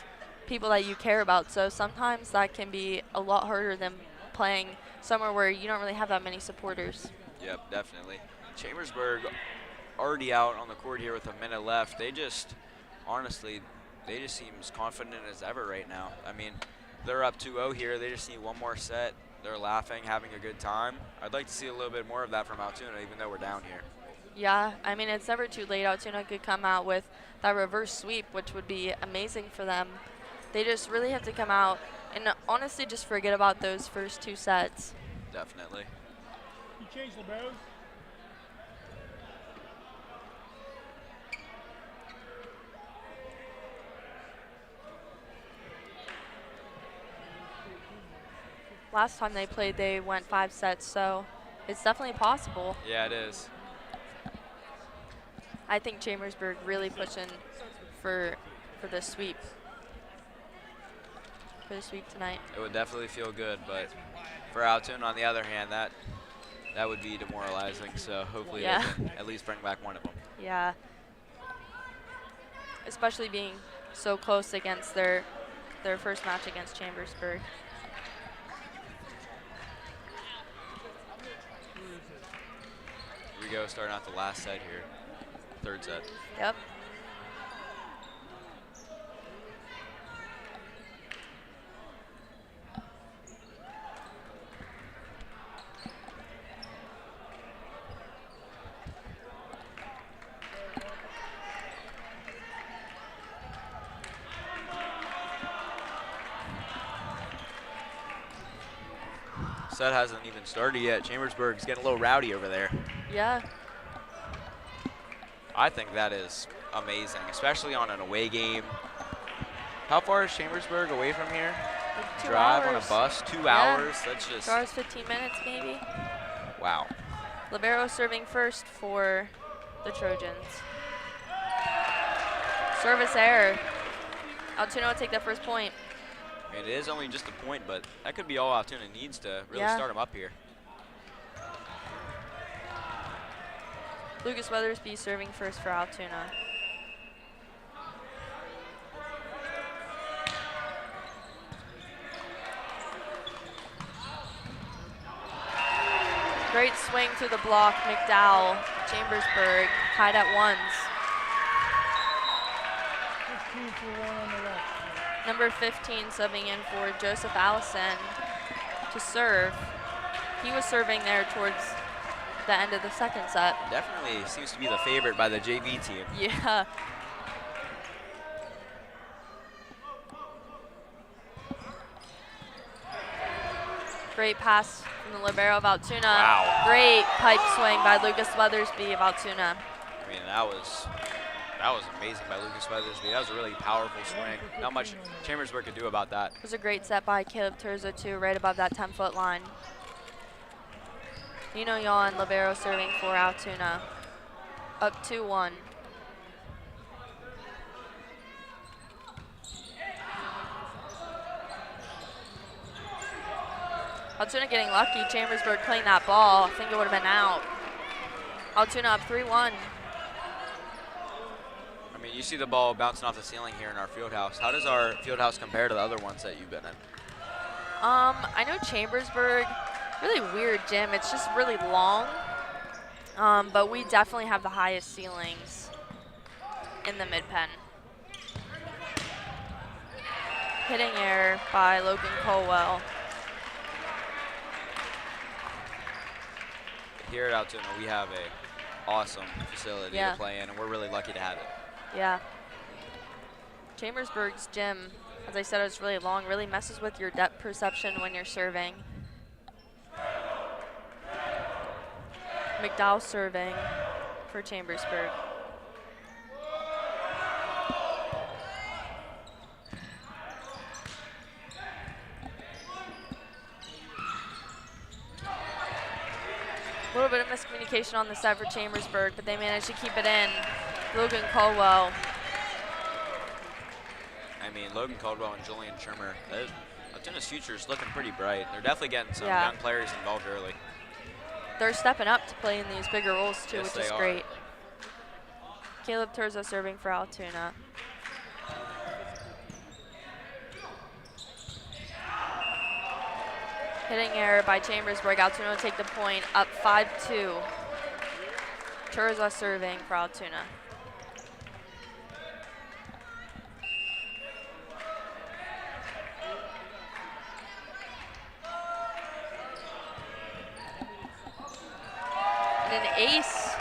people that you care about. So sometimes that can be a lot harder than playing somewhere where you don't really have that many supporters. Yep, definitely. Chambersburg already out on the court here with a minute left. They just, honestly, they just seem as confident as ever right now. I mean, they're up 2-0 here. They just need one more set. They're laughing, having a good time. I'd like to see a little bit more of that from Altoona, even though we're down here. Yeah, I mean, it's never too late. Altoona could come out with that reverse sweep, which would be amazing for them. They just really have to come out and honestly just forget about those first 2 sets. Definitely. You changed the bows? Last time they played, they went 5 sets, so it's definitely possible. Yeah, it is. I think Chambersburg really pushing for the sweep. For the sweep tonight. It would definitely feel good, but for Altoona, on the other hand, that would be demoralizing. So hopefully they can at least bring back one of them. Yeah. Especially being so close against their first match against Chambersburg. Here we go, starting out the last set here. 3rd set. Yep. Set hasn't even started yet. Chambersburg's getting a little rowdy over there. Yeah. I think that is amazing, especially on an away game. How far is Chambersburg away from here? Like 2 Drive hours. on a bus, 2 Yeah. hours. That's just 2 hours, 15 minutes maybe. wow. Libero serving first for the Trojans. Service error. Altoona will take that first point. It is only just a point, but that could be all Altoona needs to really start them up here. Lucas Weathersby serving first for Altoona. Great swing through the block, McDowell, Chambersburg, tied at ones. 15 for one on the left. Number 15 subbing in for Joseph Allison to serve. He was serving there towards the end of the second set. Definitely seems to be the favorite by the JV team. Yeah. Great pass from the libero of Altoona. Wow. Great pipe swing by Lucas Weathersby of Altoona. I mean, that was amazing by Lucas Weathersby. That was a really powerful swing. Not much Chambersburg could do about that. It was a great set by Caleb Terza too, right above that 10-foot line. Nino Yan, libero serving for Altoona. Up 2-1. Altoona getting lucky. Chambersburg playing that ball. I think it would have been out. Altoona up 3-1. I mean, you see the ball bouncing off the ceiling here in our Fieldhouse. How does our Fieldhouse compare to the other ones that you've been in? I know Chambersburg, really weird gym. It's just really long. But we definitely have the highest ceilings in the mid-pen. Hitting error by Logan Colwell. Here at Altoona, we have a awesome facility to play in, and we're really lucky to have it. Yeah. Chambersburg's gym, as I said, is really long, really messes with your depth perception when you're serving. McDowell serving for Chambersburg. A little bit of miscommunication on the side for Chambersburg, but they managed to keep it in. Logan Caldwell. I mean, Logan Caldwell and Julian Shermer, Altoona's future is looking pretty bright. They're definitely getting some young players involved early. They're stepping up to play in these bigger roles too, Yes, which is great. Caleb Terza serving for Altoona. Hitting error by Chambersburg. Altoona will take the point, up 5-2. Terza serving for Altoona. And an ace.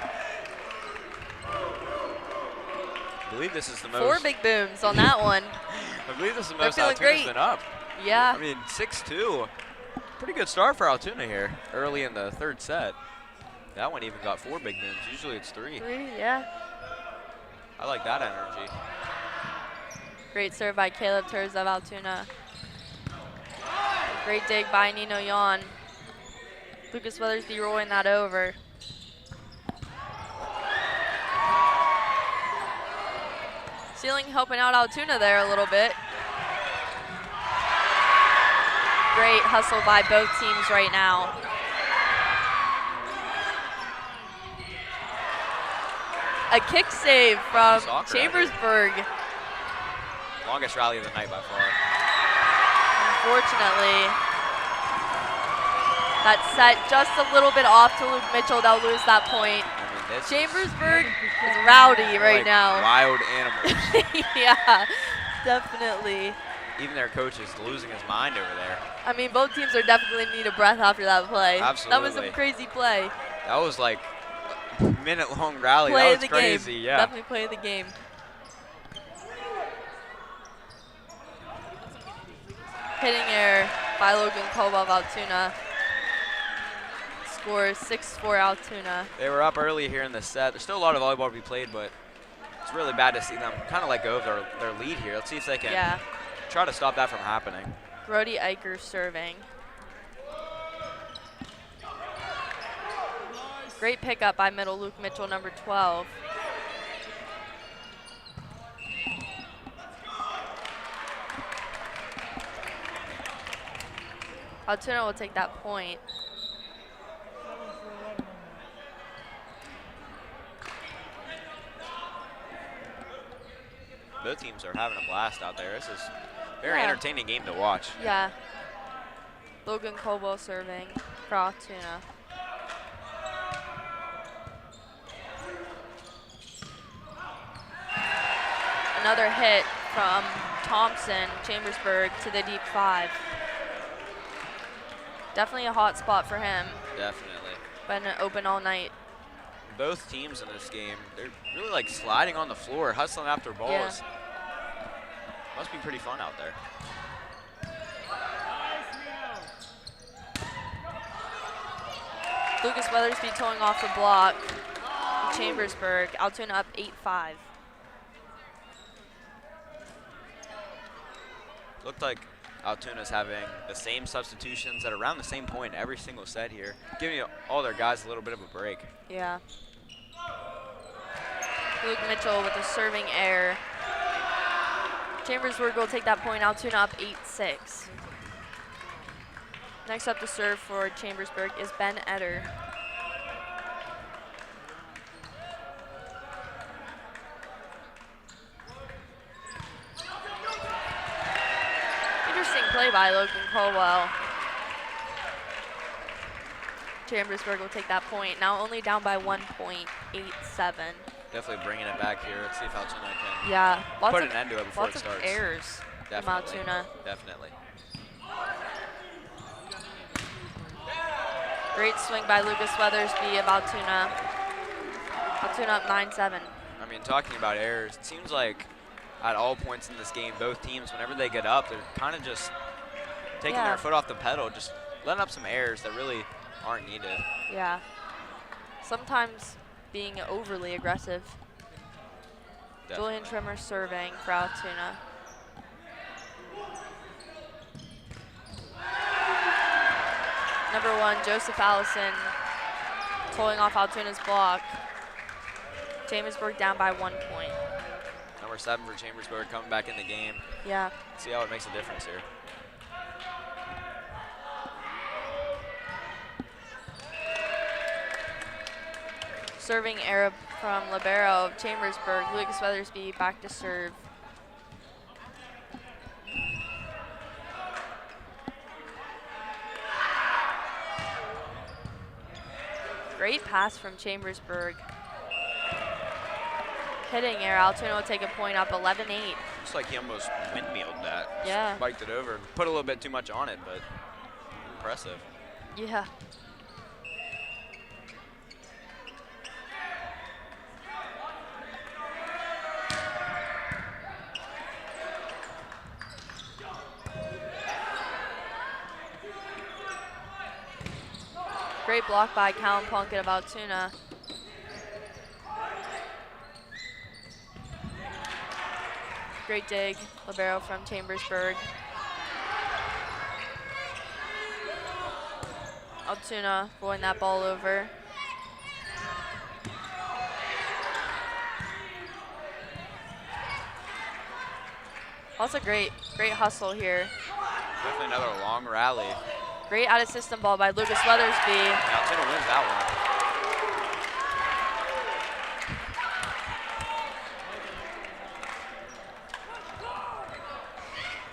I believe this is the most. 4 big booms on that one. I believe this is the They're most feeling Altoona's great. been up. Yeah. I mean, 6-2. Pretty good start for Altoona here early in the third set. That one even got 4 big booms. Usually it's 3. 3, yeah. I like that energy. Great serve by Caleb Terza of Altoona. Great dig by Nino Yan. Lucas Weathersby rolling that over. Ceiling helping out Altoona there a little bit. Great hustle by both teams right now. A kick save from Chambersburg. Longest rally of the night by far. Unfortunately, that set just a little bit off to Luke Mitchell. They'll lose that point. I mean, Chambersburg is rowdy right like now. Wild animals. Yeah, definitely. Even their coach is losing his mind over there. I mean, both teams are definitely need a breath after that play. Absolutely. That was some crazy play. That was like a minute-long rally. Play That of was the crazy, game. yeah. Definitely play of the game. Hitting error by Logan Caldwell of Altoona. Score 6-4 Altoona. They were up early here in the set. There's still a lot of volleyball to be played, but it's really bad to see them kind of let go of their lead here. Let's see if they can try to stop that from happening. Brody Eicher serving. Great pickup by middle Luke Mitchell, number 12. Altoona will take that point. 7 for 11 on that. Both teams are having a blast out there. This is a very Yeah. entertaining game to watch. Yeah. Logan Colwell serving for Altoona. Another hit from Thompson, Chambersburg to the deep 5. Definitely a hot spot for him. Definitely. Been open all night. Both teams in this game, they're really like sliding on the floor, hustling after balls. Must be pretty fun out there. Lucas Weathersby towing off the block. Chambersburg, Altoona up 8-5. Looked like Altoona's having the same substitutions at around the same point every single set here, giving all their guys a little bit of a break. Yeah. Luke Mitchell with a serving error. Chambersburg will take that point. Altoona up 8-6. Next up to serve for Chambersburg is Ben Eder. Interesting play by Logan Colwell. Chambersburg will take that point. Now only down by 1 point, 8-7. Definitely bringing it back here. Let's see if Altoona can Yeah, lots put of, an end to it before it lots of starts. errors from Definitely. Altoona. Definitely. Great swing by Lucas Weathersby of Altoona. Altoona up 9-7. I mean, talking about errors, it seems like at all points in this game, both teams, whenever they get up, they're kind of just taking Yeah. their foot off the pedal, just letting up some errors that really aren't needed. Yeah. Sometimes being overly aggressive. Julian Definitely. Trimmer serving for Altoona. Number 1, Joseph Allison pulling off Altoona's block. Chambersburg down by 1 point. Number 7 for Chambersburg coming back in the game. Yeah. See how it makes a difference here. Serving error from libero of Chambersburg. Lucas Weathersby back to serve. Great pass from Chambersburg. Hitting error. Altoona will take a point up 11-8. Looks like he almost windmilled that. Yeah. Spiked it over. Put a little bit too much on it, but impressive. Yeah. Great block by Callum Plunkett of Altoona. Great dig, libero from Chambersburg. Altoona rolling that ball over. Also great hustle here. Definitely another long rally. Great out of system ball by Lucas Weathersby. And Altoona wins that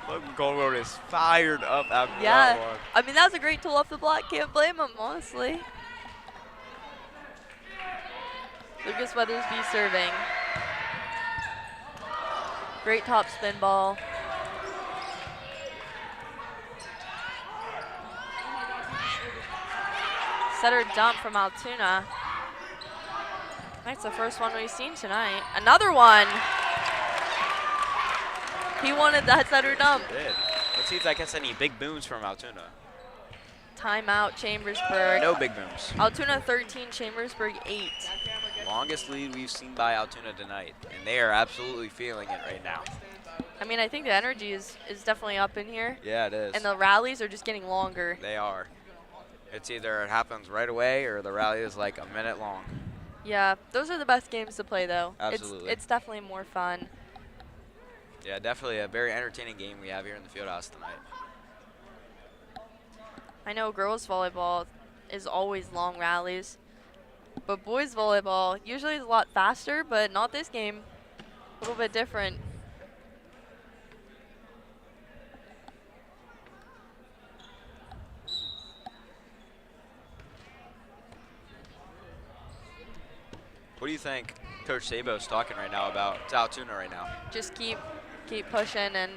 one. Logan Goldroad is fired up after that Yeah, one. I mean that was a great tool off the block. Can't blame him, honestly. Lucas Weathersby serving. Great top spin ball. Setter dump from Altoona. That's the first one we've seen tonight. Another one. He wanted that setter dump. Did. Let's see if that gets any big booms from Altoona. Timeout, Chambersburg. No big booms. Altoona 13, Chambersburg 8. Longest lead we've seen by Altoona tonight, and they are absolutely feeling it right now. I mean, I think the energy is definitely up in here. Yeah, it is. And the rallies are just getting longer. They are. It's either it happens right away or the rally is like a minute long. Yeah, those are the best games to play, though. Absolutely. It's definitely more fun. Yeah, definitely a very entertaining game we have here in the Fieldhouse tonight. I know girls volleyball is always long rallies, but boys volleyball usually is a lot faster, but not this game. A little bit different. What do you think Coach Sabo's talking right now about to Altoona right now? Just keep pushing and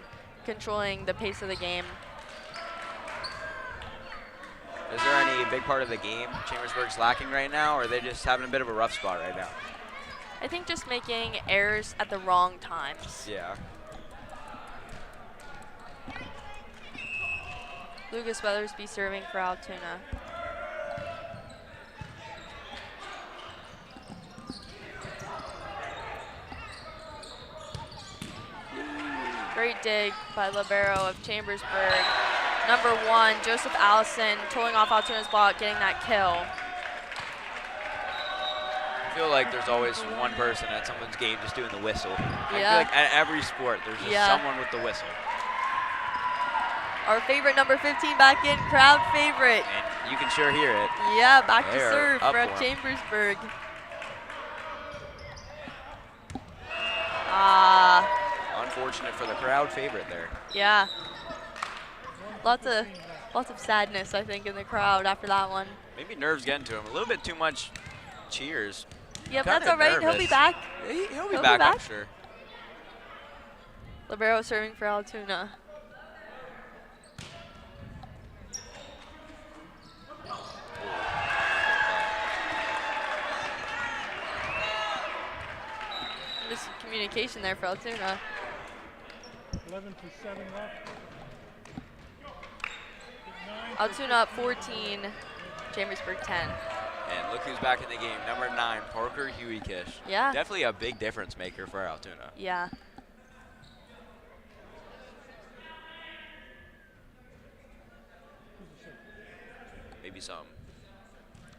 controlling the pace of the game. Is there any big part of the game Chambersburg's lacking right now, or are they just having a bit of a rough spot right now? I think just making errors at the wrong times. Yeah. Lucas Weathersby serving for Altoona. Great dig by libero of Chambersburg. Number 1, Joseph Allison, pulling off Altoona's block, getting that kill. I feel like there's always one person at someone's game just doing the whistle. I feel Yeah. like at every sport, there's just Yeah. someone with the whistle. Our favorite number 15 back in, crowd favorite. And you can sure hear it. Yeah, back to They are serve up for for 'em. Chambersburg. Ah, Unfortunate for the crowd favorite there. yeah. Lots of sadness, I think, in the crowd after that one. Maybe nerves getting to him. A little bit too much cheers. Yeah, but Kinda that's all right. He'll be nervous. back. He'll be He'll back, be I'm back. sure. Libero serving for Altoona. Miscommunication there for Altoona. 11-7 left. Altoona up 14, Chambersburg 10. And look who's back in the game. Number 9, Parker Huey-Kish. Yeah. Definitely a big difference maker for Altoona. Yeah. Maybe some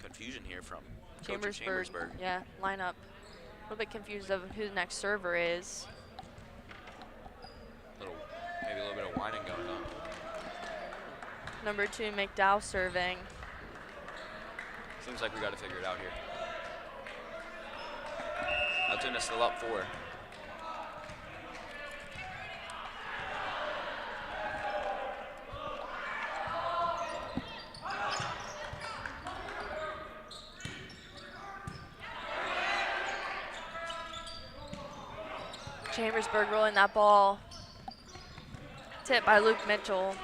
confusion here from Coach of Chambersburg. Chambersburg. Yeah, lineup. A little bit confused of who the next server is. Maybe a little bit of whining going on. Number 2, McDowell serving. Seems like we got to figure it out here. Altoona's still up 4. Chambersburg rolling that ball. Tip by Luke Mitchell.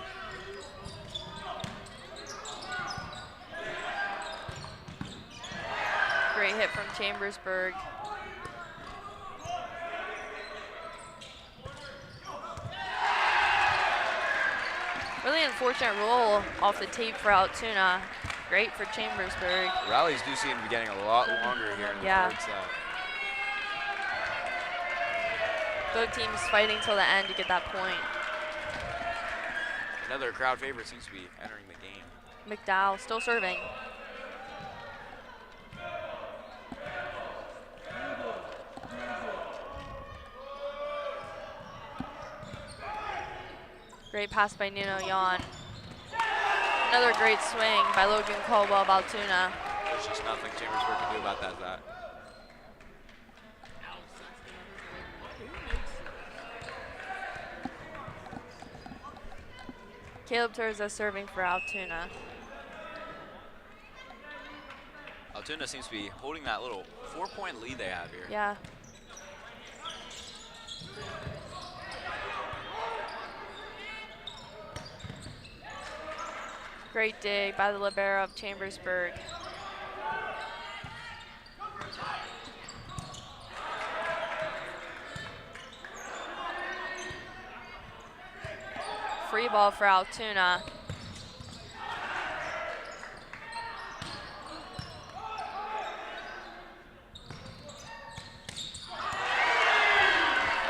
Great hit from Chambersburg. Really unfortunate roll off the tape for Altoona. Great for Chambersburg. Rallies do seem to be getting a lot longer here in the Yeah. third set. Both teams fighting till the end to get that point. Another crowd favorite seems to be entering the game. McDowell still serving. Great pass by Nuno Yan. Another great swing by Logan Caldwell of Altoona. There's just nothing Chambersburg can do about that. Caleb Terza serving for Altoona. Altoona seems to be holding that little 4-point lead they have here. Yeah. Great dig by the libero of Chambersburg. Free ball for Altoona.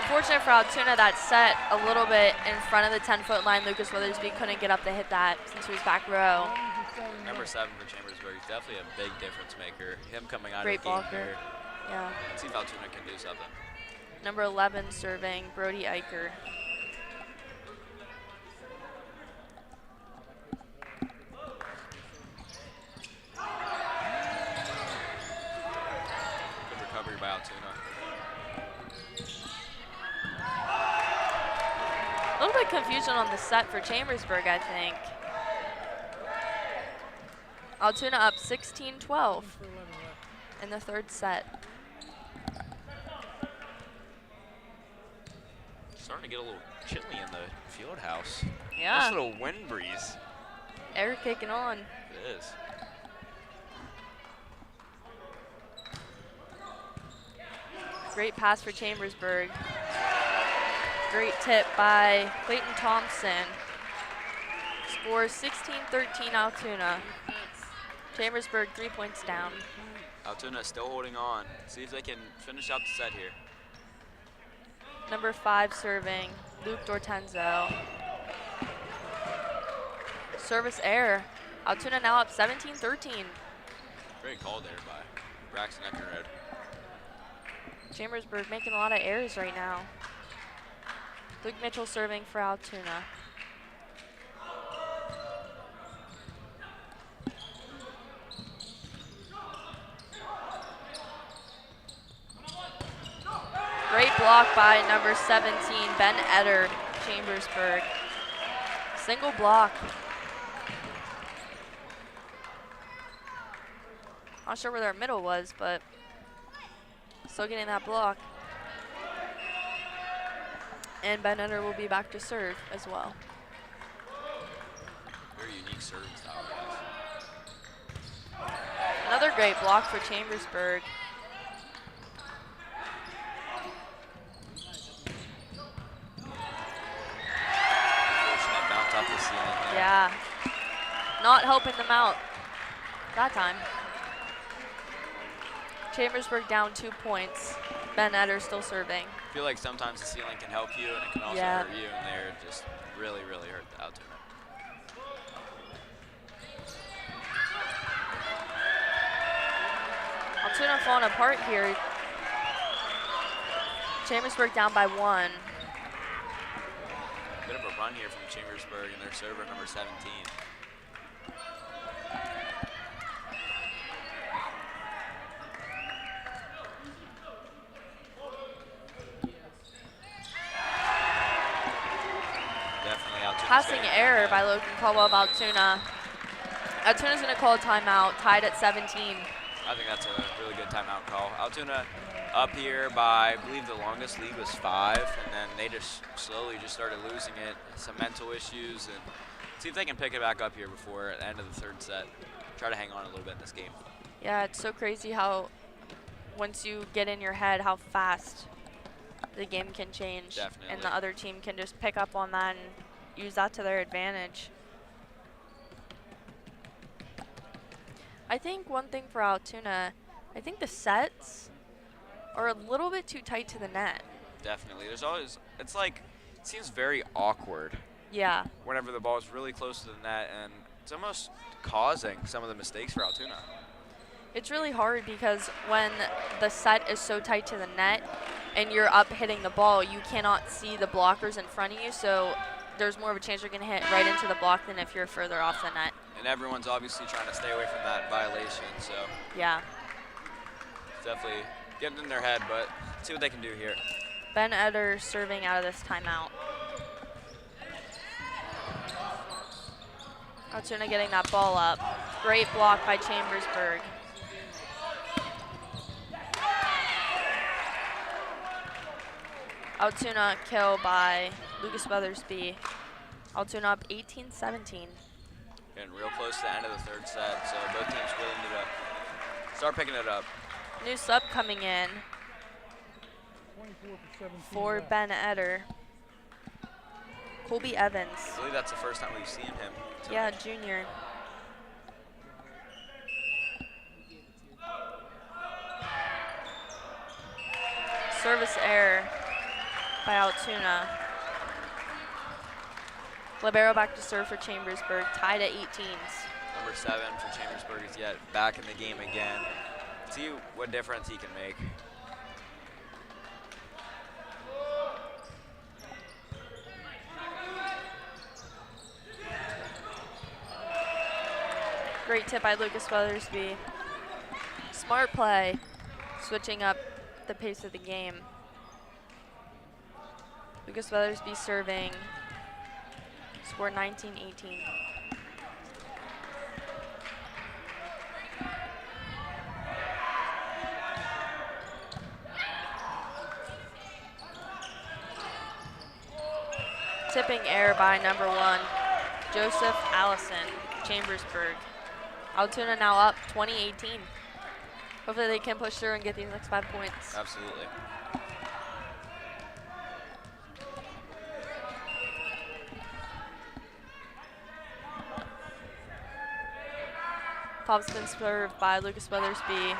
Unfortunate for Altoona, that set a little bit in front of the 10-foot line. Lucas Weathersby couldn't get up to hit that since he was back row. Number 7 for Chambersburg is definitely a big difference maker. Him coming out Great of the game blocker. here. Yeah. Let's see if Altoona can do something. Number 11 serving, Brody Eicher. Good recovery by Altoona. A little bit confusion on the set for Chambersburg, I think. Altoona up 16-12 in the third set. Starting to get a little chilly in the Fieldhouse. Yeah. Nice little wind breeze. Air kicking on. It is. Great pass for Chambersburg. Great tip by Clayton Thompson. Scores 16-13 Altoona. Chambersburg 3 points down. Altoona still holding on. See if they can finish out the set here. Number 5 serving, Luke Dortenzo. Service error. Altoona now up 17-13. Great call there by Braxton Eckenred. Chambersburg making a lot of errors right now. Luke Mitchell serving for Altoona. Great block by number 17, Ben Eder, Chambersburg. Single block. Not sure where their middle was, but still getting that block. And Ben Eder will be back to serve as well. Very unique serving style, guys. Another great block for Chambersburg. Unfortunate bounce off the ceiling there. Yeah. Not helping them out that time. Chambersburg down 2 points. Ben Eder still serving. I feel like sometimes the ceiling can help you and it can also Yeah. hurt you, and there just really, really hurt the Altoona. Altoona falling apart here. Chambersburg down by 1. Bit of a run here from Chambersburg and their server number 17. Definitely Altoona's Passing getting error it. by Logan Caldwell of Altoona. Altoona's going to call a timeout, tied at 17. I think that's a really good timeout call. Altoona up here by, I believe the longest lead was 5, and then they just slowly just started losing it. Some mental issues, and see if they can pick it back up here before the end of the third set. Try to hang on a little bit in this game. Yeah, it's so crazy how once you get in your head how fast the game can change. Definitely. And the other team can just pick up on that and use that to their advantage. I think one thing for Altoona, I think the sets are a little bit too tight to the net. Definitely. There's always, it's like, it seems very awkward Yeah. whenever the ball is really close to the net, and it's almost causing some of the mistakes for Altoona. It's really hard because when the set is so tight to the net and you're up hitting the ball, you cannot see the blockers in front of you, so there's more of a chance you're going to hit right into the block than if you're further off the net. And everyone's obviously trying to stay away from that violation, so Yeah. it's definitely getting in their head, but let's see what they can do here. Ben Eder serving out of this timeout. Altoona getting that ball up. Great block by Chambersburg. Altoona kill by Lucas Weathersby. Altoona up 18-17. Getting real close to the end of the third set, so both teams willing to start picking it up. New sub coming in 24 for 17 for left. Ben Eder. Colby Evans. I believe that's the first time we've seen him tonight. Yeah, junior. Service error by Altoona. Libero back to serve for Chambersburg, tied at 18s. number 7 for Chambersburg, is yet back in the game again. See what difference he can make. Great tip by Lucas Weathersby. Smart play, switching up the pace of the game. Lucas Weathersby serving. Score 19-18. Tipping error by number 1, Joseph Allison, Chambersburg. Altoona now up 20-18. Hopefully they can push through and get these next 5 points. Absolutely. Top spin serve by Lucas Weathersby.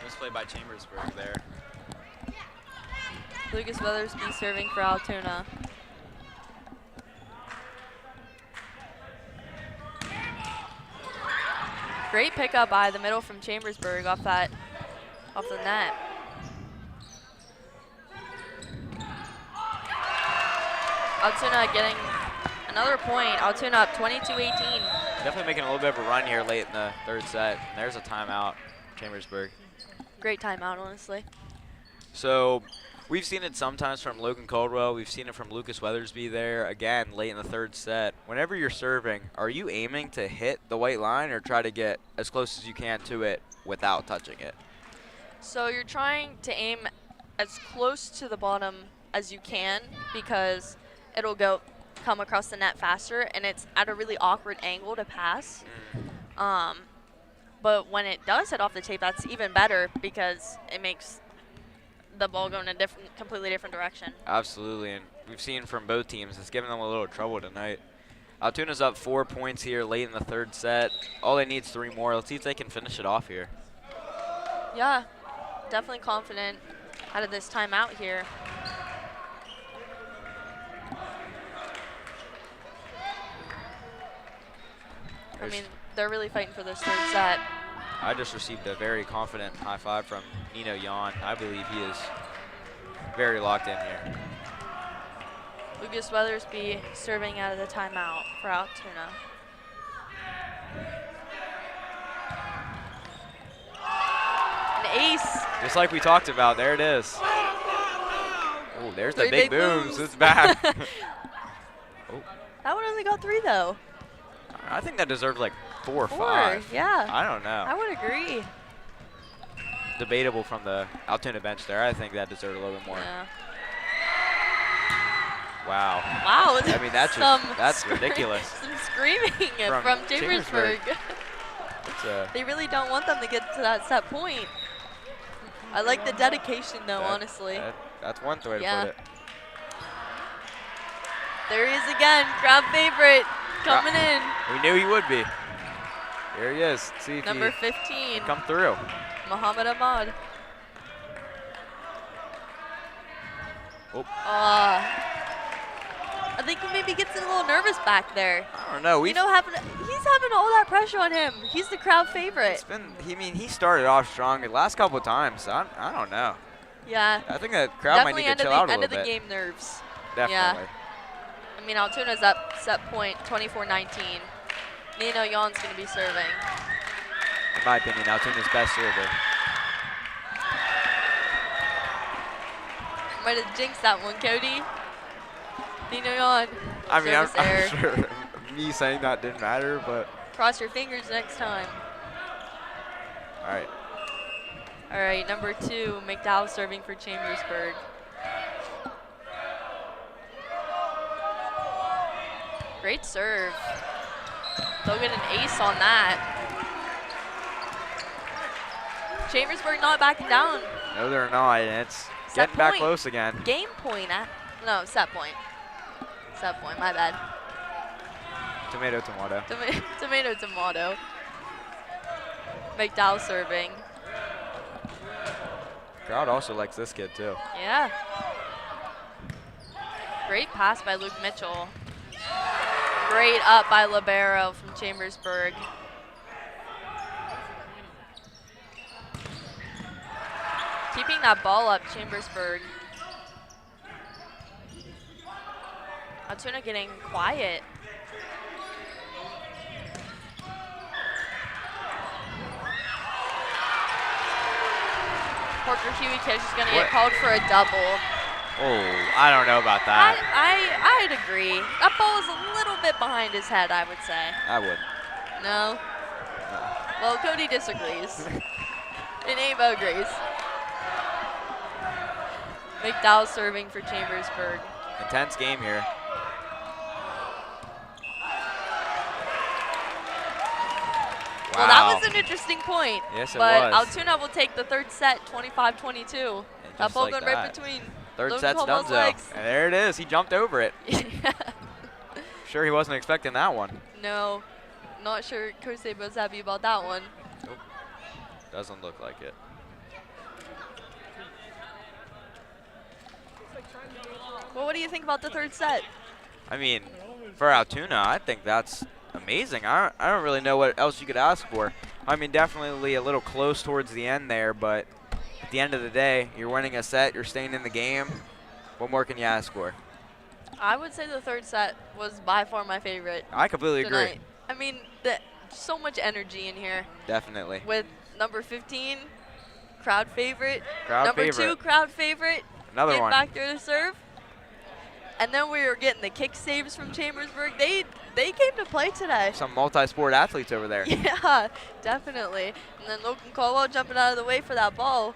Misplay by Chambersburg there. Lucas Weathersby serving for Altoona. Great pickup by the middle from Chambersburg off the net. Altoona getting another point. Altoona up 22-18. Definitely making a little bit of a run here late in the 3rd set. And there's a timeout, Chambersburg. Great timeout, honestly. So we've seen it sometimes from Logan Caldwell. We've seen it from Lucas Weathersby there, again, late in the 3rd set. Whenever you're serving, are you aiming to hit the white line or try to get as close as you can to it without touching it? So you're trying to aim as close to the bottom as you can because it'll come across the net faster, and it's at a really awkward angle to pass. But when it does hit off the tape, that's even better because it makes the ball go in a completely different direction. Absolutely, and we've seen from both teams, it's giving them a little trouble tonight. Altoona's up 4 points here late in the 3rd set. All they need is 3 more. Let's see if they can finish it off here. Yeah, definitely confident out of this timeout here. I mean, they're really fighting for this 3rd set. I just received a very confident high five from Nino Jan. I believe he is very locked in here. Lucas Weathersby serving out of the timeout for Altoona. An ace. Just like we talked about, there it is. Oh, there's the 3 big booms. It's back. Oh, That one only got 3 though. I think that deserved like 4 or 4, 5. yeah. I don't know. I would agree. Debatable from the Altoona bench there. I think that deserved a little bit more. Yeah. Wow. Wow. I mean, that's ridiculous. Some screaming from Chambersburg. They really don't want them to get to that set point. I like the dedication though, honestly. That's one way to Yeah. put it. There he is again, crowd favorite coming in. We knew he would be. Here he is. Let's see if Number he 15, can come through. Muhammad Ahmad. Oh. I think he maybe gets a little nervous back there. I don't know. You know, he's having all that pressure on him. He's the crowd favorite. He started off strong the last couple of times. So I don't know. Yeah. I think that crowd might need to chill out a End little of the bit. game nerves. Definitely. Yeah. I mean, Altoona's up set point 24-19. Nino Jan's going to be serving. In my opinion, Altoona's best server. Might have jinxed that one, Cody. Nino Jan. I mean, I'm error. sure me saying that didn't matter, but. Cross your fingers next time. All right. All right, number 2, McDowell serving for Chambersburg. Great serve. They'll get an ace on that. Chambersburg not backing down. No, they're not. And it's Set getting back point. close again. Game point. No, set point. Set point, my bad. Tomato, tomato. Tomato, tomato. McDowell serving. Crowd also likes this kid too. Yeah. Great pass by Luke Mitchell. Great up by libero from Chambersburg. Keeping that ball up, Chambersburg. Altoona getting quiet. Parker Huey Kish is going to get called for a double. Oh, I don't know about that. I'd agree. That ball is a little bit behind his head, I would say. I wouldn't. No? Well, Cody disagrees. And Ava agrees. McDowell serving for Chambersburg. Intense game here. Well, that was an interesting point. Yes, it but was. Altoona will take the third set, 25-22. That ball going right between Third Logan set's Caldwell's done legs. so. And there it is. He jumped over it. Sure he wasn't expecting that one. No, not sure Coach Sabo's happy about that one. Nope. Doesn't look like it. Well, what do you think about the third set? I mean, for Altoona, I think that's amazing. I don't really know what else you could ask for. I mean, definitely a little close towards the end there, but at the end of the day, you're winning a set, you're staying in the game. What more can you ask for? I would say the third set was by far my favorite I completely agree. tonight. I mean, so much energy in here. Definitely. With number 15, crowd favorite. Crowd number favorite. 2, crowd favorite. Another Get one. back there to serve. And then we were getting the kick saves from Chambersburg. They came to play today. Some multi-sport athletes over there. Yeah, definitely. And then Logan Caldwell jumping out of the way for that ball.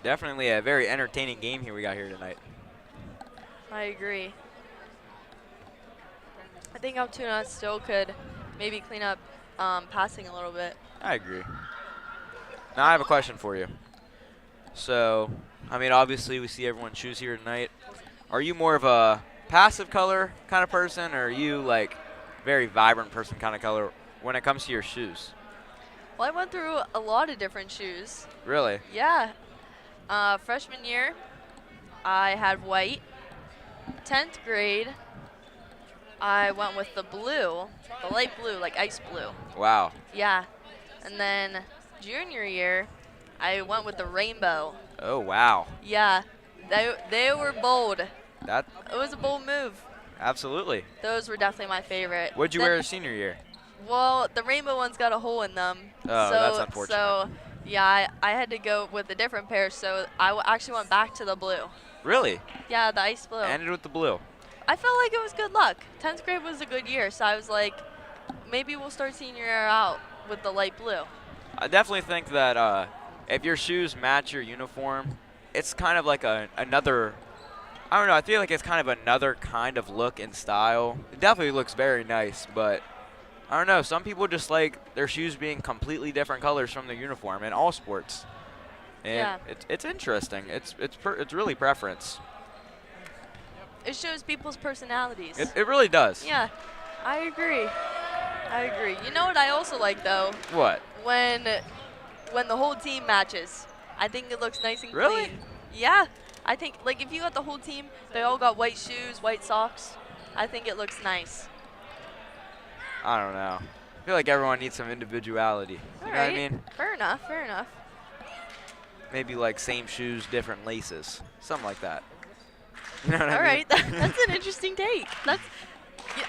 Definitely a very entertaining game here we got here tonight. I agree. I think Altoona still could maybe clean up passing a little bit. I agree. Now I have a question for you. So, I mean, obviously we see everyone's shoes here tonight. Are you more of a passive color kind of person, or are you like very vibrant person kind of color when it comes to your shoes? Well, I went through a lot of different shoes. Really? Yeah. Freshman year, I had white. 10th grade, I went with the blue, the light blue, like ice blue. Wow. Yeah. And then junior year, I went with the rainbow. Oh, wow. Yeah. They were bold. That It was a bold move. absolutely. Those were definitely my favorite. What'd you Then- wear senior year? Well, the rainbow one's got a hole in them. Oh, so, that's unfortunate. So, yeah, I had to go with a different pair, so I actually went back to the blue. Really? Yeah, the ice blue. Ended with the blue. I felt like it was good luck. 10th grade was a good year, so I was like, maybe we'll start senior year out with the light blue. I definitely think that if your shoes match your uniform, it's kind of like another, I don't know, I feel like it's kind of another kind of look and style. It definitely looks very nice, but I don't know, some people just like their shoes being completely different colors from their uniform in all sports. And Yeah. it's interesting. It's really preference. It shows people's personalities. It really does. Yeah, I agree. I agree. You know what I also like, though? What? When the whole team matches. I think it looks nice and Really? clean. Yeah. I think, like, if you got the whole team, they all got white shoes, white socks, I think it looks nice. I don't know. I feel like everyone needs some individuality. You All know right. what I mean? Fair enough, fair enough. Maybe like same shoes, different laces. Something like that. You know what I All mean? right, that's an interesting take. Yeah,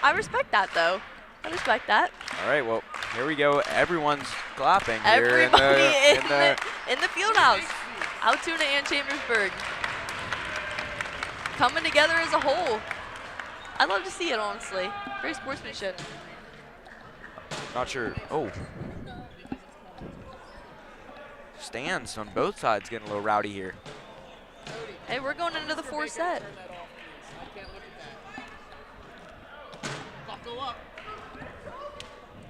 I respect that, though. I respect that. All right, well, here we go. Everyone's clapping here Everybody in in the Fieldhouse. Altoona and Chambersburg. Coming together as a whole. I'd love to see it, honestly. Great sportsmanship. Not sure. Oh. Stands on both sides getting a little rowdy here. Hey, we're going into the fourth set.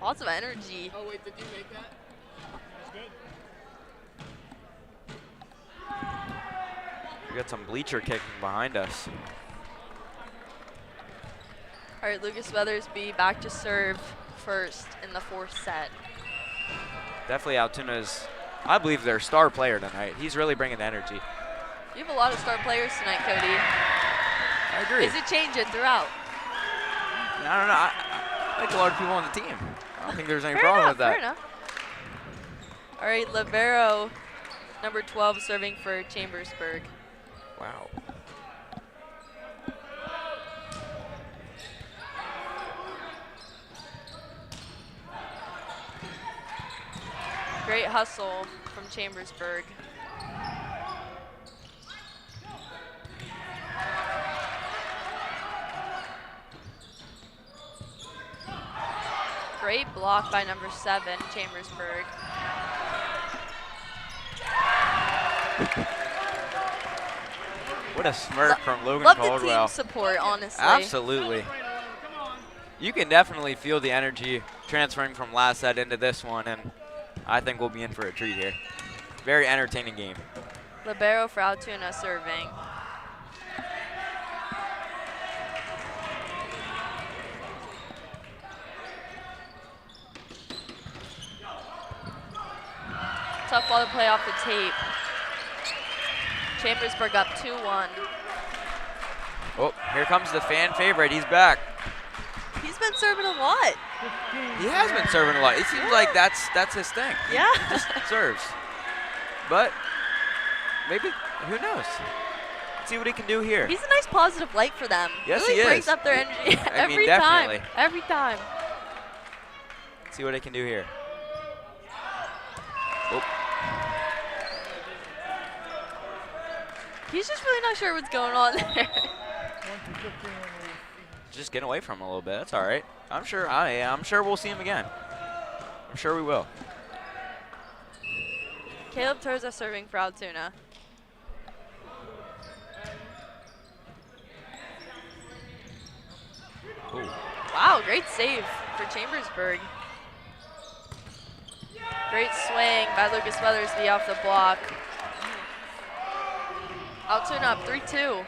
Lots of energy. Oh wait, did you make that? That's good. We got some bleacher kicking behind us. All right, Lucas Weathersby back to serve first in the fourth set. Definitely Altoona's I believe their star player tonight. He's really bringing the energy. You have a lot of star players tonight, Cody. I agree. Is it changing throughout? I don't know. I like a lot of people on the team. I don't think there's any Fair problem enough, with that. fair enough. All right, libero, number 12, serving for Chambersburg. Wow. Great hustle from Chambersburg. Great block by number 7, Chambersburg. What a smirk from Logan Love the Caldwell. team support, honestly. Absolutely. You can definitely feel the energy transferring from last set into this one, and I think we'll be in for a treat here. Very entertaining game. Libero for Altoona serving. Tough ball to play off the tape. Chambersburg up 2-1. Oh, here comes the fan favorite. He's back. He's been serving a lot. He has been serving a lot. It seems like that's his thing. Yeah. He just serves. But maybe, who knows? Let's see what he can do here. He's a nice positive light for them. Yes, really he brings is. up their energy I mean, every time. definitely. Every time. Let's see what he can do here. Oh. He's just really not sure what's going on there. Just getting away from him a little bit. That's all right. I'm sure we'll see him again. I'm sure we will. Caleb Terza serving for Altoona. Ooh. Wow, great save for Chambersburg. Great swing by Lucas Weathersby off the block. Altoona up 3-2.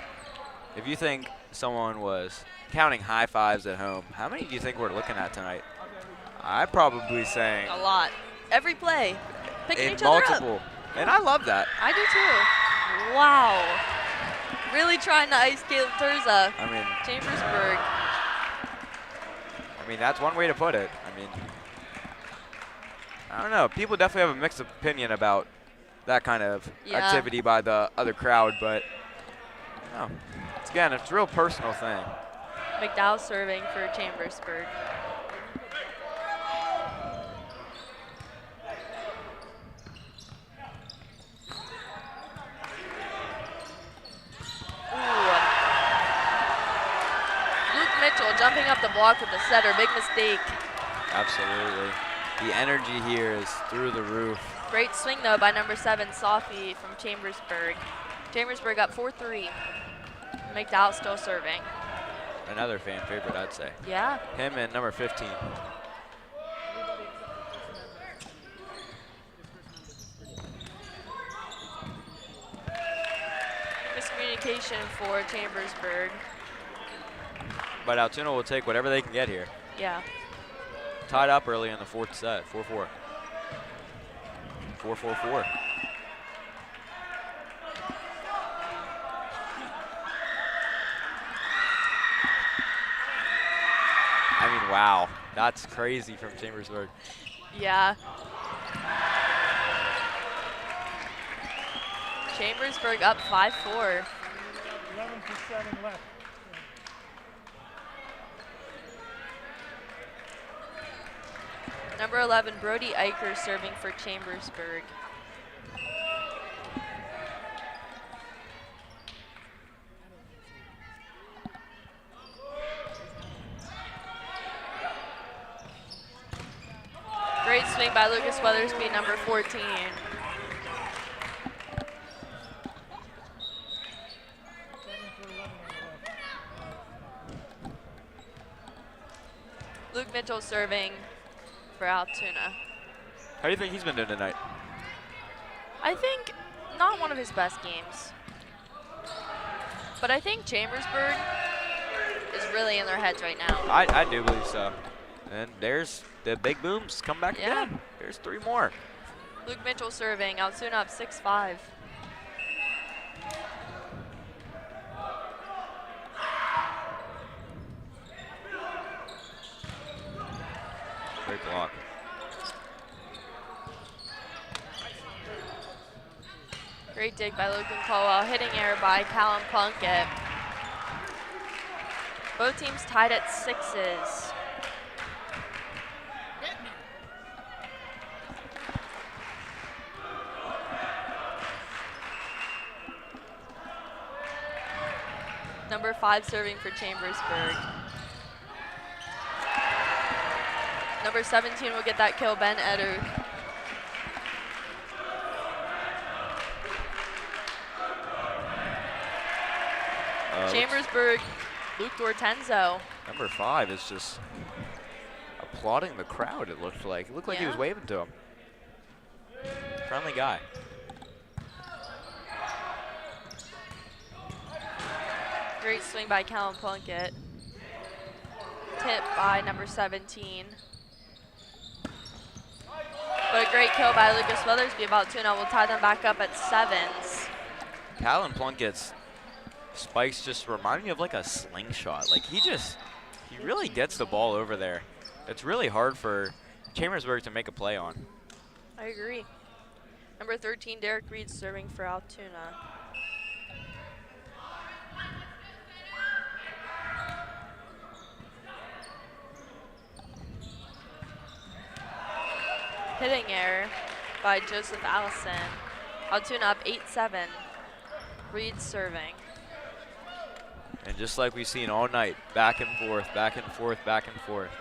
If you think someone was counting high fives at home, how many do you think we're looking at tonight? I'd probably saying A lot. Every play. Picking in each other multiple. up. And I love that. I do too. Wow. Really trying to ice Caleb Terza. Chambersburg. I mean, that's one way to put it. I don't know. People definitely have a mixed opinion about that kind of activity by the other crowd, but it's a real personal thing. McDowell serving for Chambersburg. Luke Mitchell jumping up the block with the setter. Big mistake. Absolutely. The energy here is through the roof. Great swing, though, by number 7, Safi from Chambersburg. Chambersburg up 4-3. McDowell still serving. Another fan favorite, I'd say. Yeah. Him and number 15. Miscommunication for Chambersburg. But Altoona will take whatever they can get here. Yeah. Tied up early in the fourth set, 4-4. 4-4-4. Wow, that's crazy from Chambersburg. Yeah. Chambersburg up 5-4. 11-7 left. Number 11, Brody Eicher serving for Chambersburg. Great swing by Lucas Weathersby, number 14. Luke Mitchell serving for Altoona. How do you think he's been doing tonight? I think not one of his best games. But I think Chambersburg is really in their heads right now. I do believe so. And there's the big booms come back again. There's 3 more. Luke Mitchell serving. Altoona up 6-5. Great block. Great dig by Logan Caldwell. Hitting error by Callum Plunkett. Both teams tied at 6s. Number 5 serving for Chambersburg. Number 17 will get that kill, Ben Eder. Chambersburg, Luke Dortenzo. Number 5 is just applauding the crowd, it looked like. It looked like he was waving to him. Friendly guy. Great swing by Callum Plunkett. Tip by number 17. But a great kill by Lucas Weathersby of Altoona will tie them back up at 7s. Callum Plunkett's spikes just remind me of like a slingshot. Like he really gets the ball over there. It's really hard for Chambersburg to make a play on. I agree. Number 13, Derek Reed serving for Altoona. Hitting error by Joseph Allison. Altoona up 8-7. Reed serving. And just like we've seen all night, back and forth, back and forth, back and forth.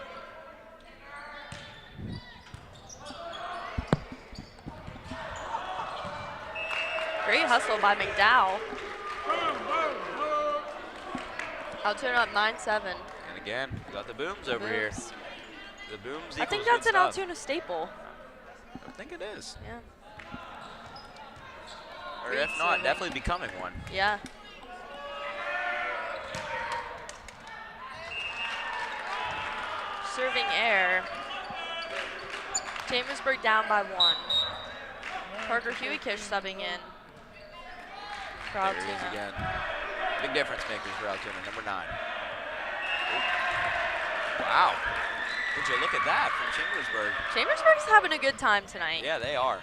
Great hustle by McDowell. Altoona up 9-7. And again, we got the booms over here. The booms I think equals that's good an stuff. Altoona staple. I think it is. Yeah. Or Reed if not, serving. definitely becoming one. Yeah. Serving air. Chambersburg down by 1. Parker Hueykish subbing in for There he is Altoona. again. Big difference makers for Altoona, number 9. Wow. Would you look at that from Chambersburg? Chambersburg's having a good time tonight. Yeah, they are.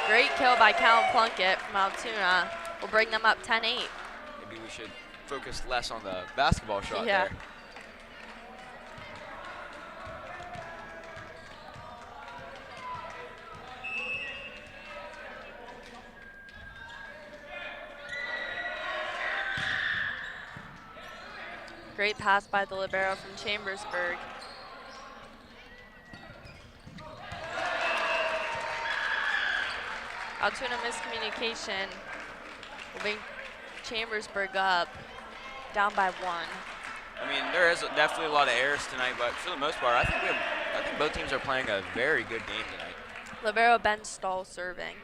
Great kill by Callum Plunkett from Altoona. Will bring them up 10-8. Maybe we should focus less on the basketball shot Yeah. there. Great pass by the libero from Chambersburg. Altoona miscommunication will bring Chambersburg up, down by 1. I mean, there is definitely a lot of errors tonight, but for the most part, I think both teams are playing a very good game tonight. Libero Ben Stahl serving.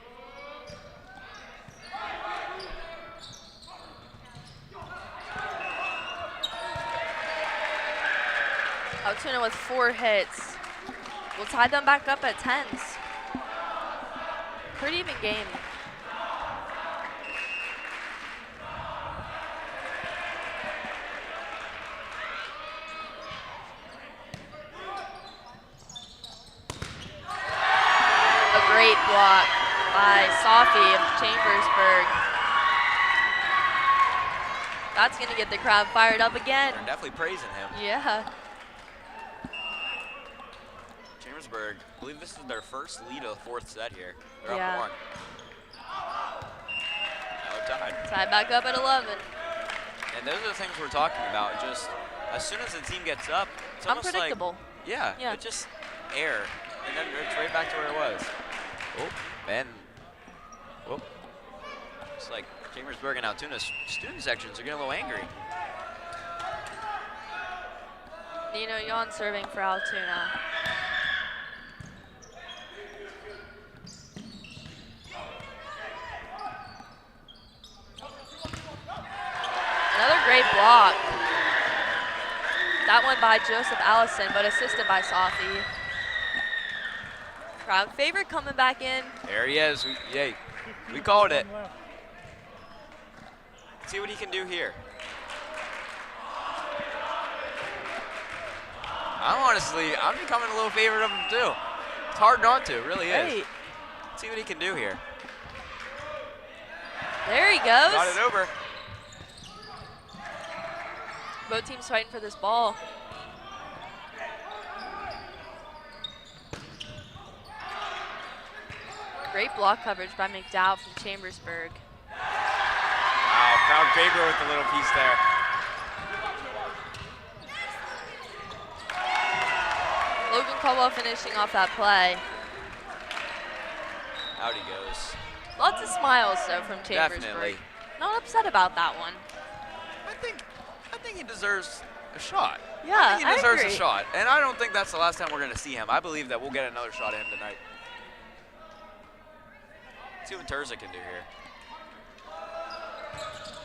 Altoona with 4 hits. We'll tie them back up at 10s. Pretty even game. A great block by Sophie of Chambersburg. That's going to get the crowd fired up again. They're definitely praising him. Yeah. Chambersburg, I believe this is their first lead of the 4th set here. They're Yeah. up 1. Now they're tied. Tied back up at 11. And those are the things we're talking about. Just as soon as the team gets up, it's almost Unpredictable. like, yeah, it's just air. And then it's right back to where it was. Oh, Ben. Whoop. It's like Chambersburg and Altoona's student sections are getting a little angry. Nino Yon serving for Altoona. Another great block. That one by Joseph Allison, but assisted by Safi. Crowd favorite coming back in. There he is. We called it. 15 left. See what he can do here. I'm becoming a little favorite of him too. It's hard not to, it really is. Great. See what he can do here. There he goes. Got it over. Both teams fighting for this ball. Great block coverage by McDowell from Chambersburg. Wow, crowd favorite with a little piece there. Logan Caldwell finishing off that play. Out he goes. Lots of smiles though from Chambersburg. Definitely. Not upset about that one. I think he deserves a shot. Yeah, I think he deserves agree. a shot. And I don't think that's the last time we're going to see him. I believe that we'll get another shot at him tonight. See what Terza can do here.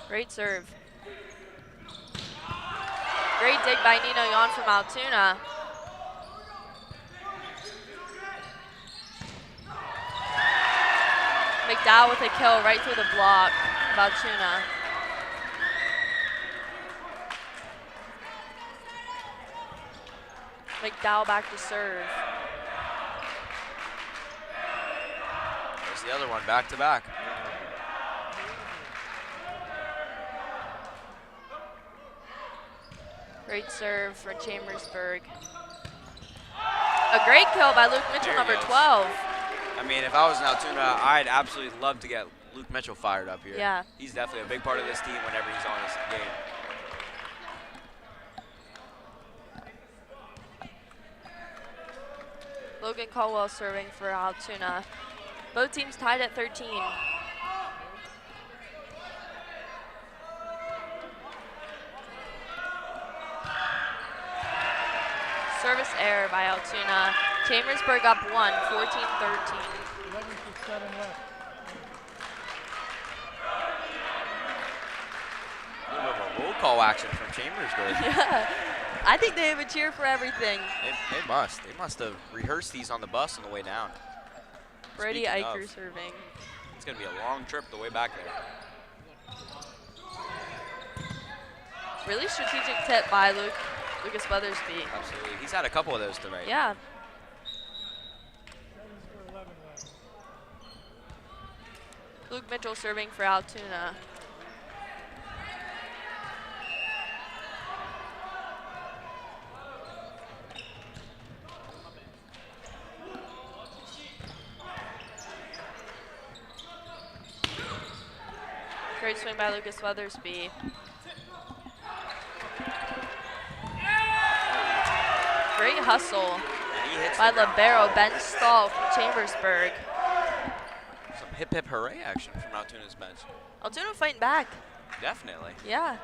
Great serve. Great dig by Nino Yon from Altoona. McDowell with a kill right through the block of Altoona. McDowell back to serve. There's the other one, back to back. Great serve for Chambersburg. A great kill by Luke Mitchell, There he number goes. 12. I mean, if I was in Altoona, I'd absolutely love to get Luke Mitchell fired up here. Yeah. He's definitely a big part of this team whenever he's on his game. Logan Caldwell serving for Altoona. Both teams tied at 13. Service error by Altoona. Chambersburg up 1, 14-13. 11:07 left. A little bit of a roll call action from Chambersburg. Yeah, I think they have a cheer for everything. They must. They must have rehearsed these on the bus on the way down. Brady Speaking Eicher of, serving. It's going to be a long trip the way back there. Really strategic tip by Lucas Weathersby. Absolutely. He's had a couple of those tonight. Yeah. 11 left. Luke Mitchell serving for Altoona. Great swing by Lucas Weathersby. Great hustle And he hits by the ground. libero Ben Stahl from Chambersburg. Some hip hip hooray action from Altoona's bench. Altoona fighting back. Definitely. Yeah.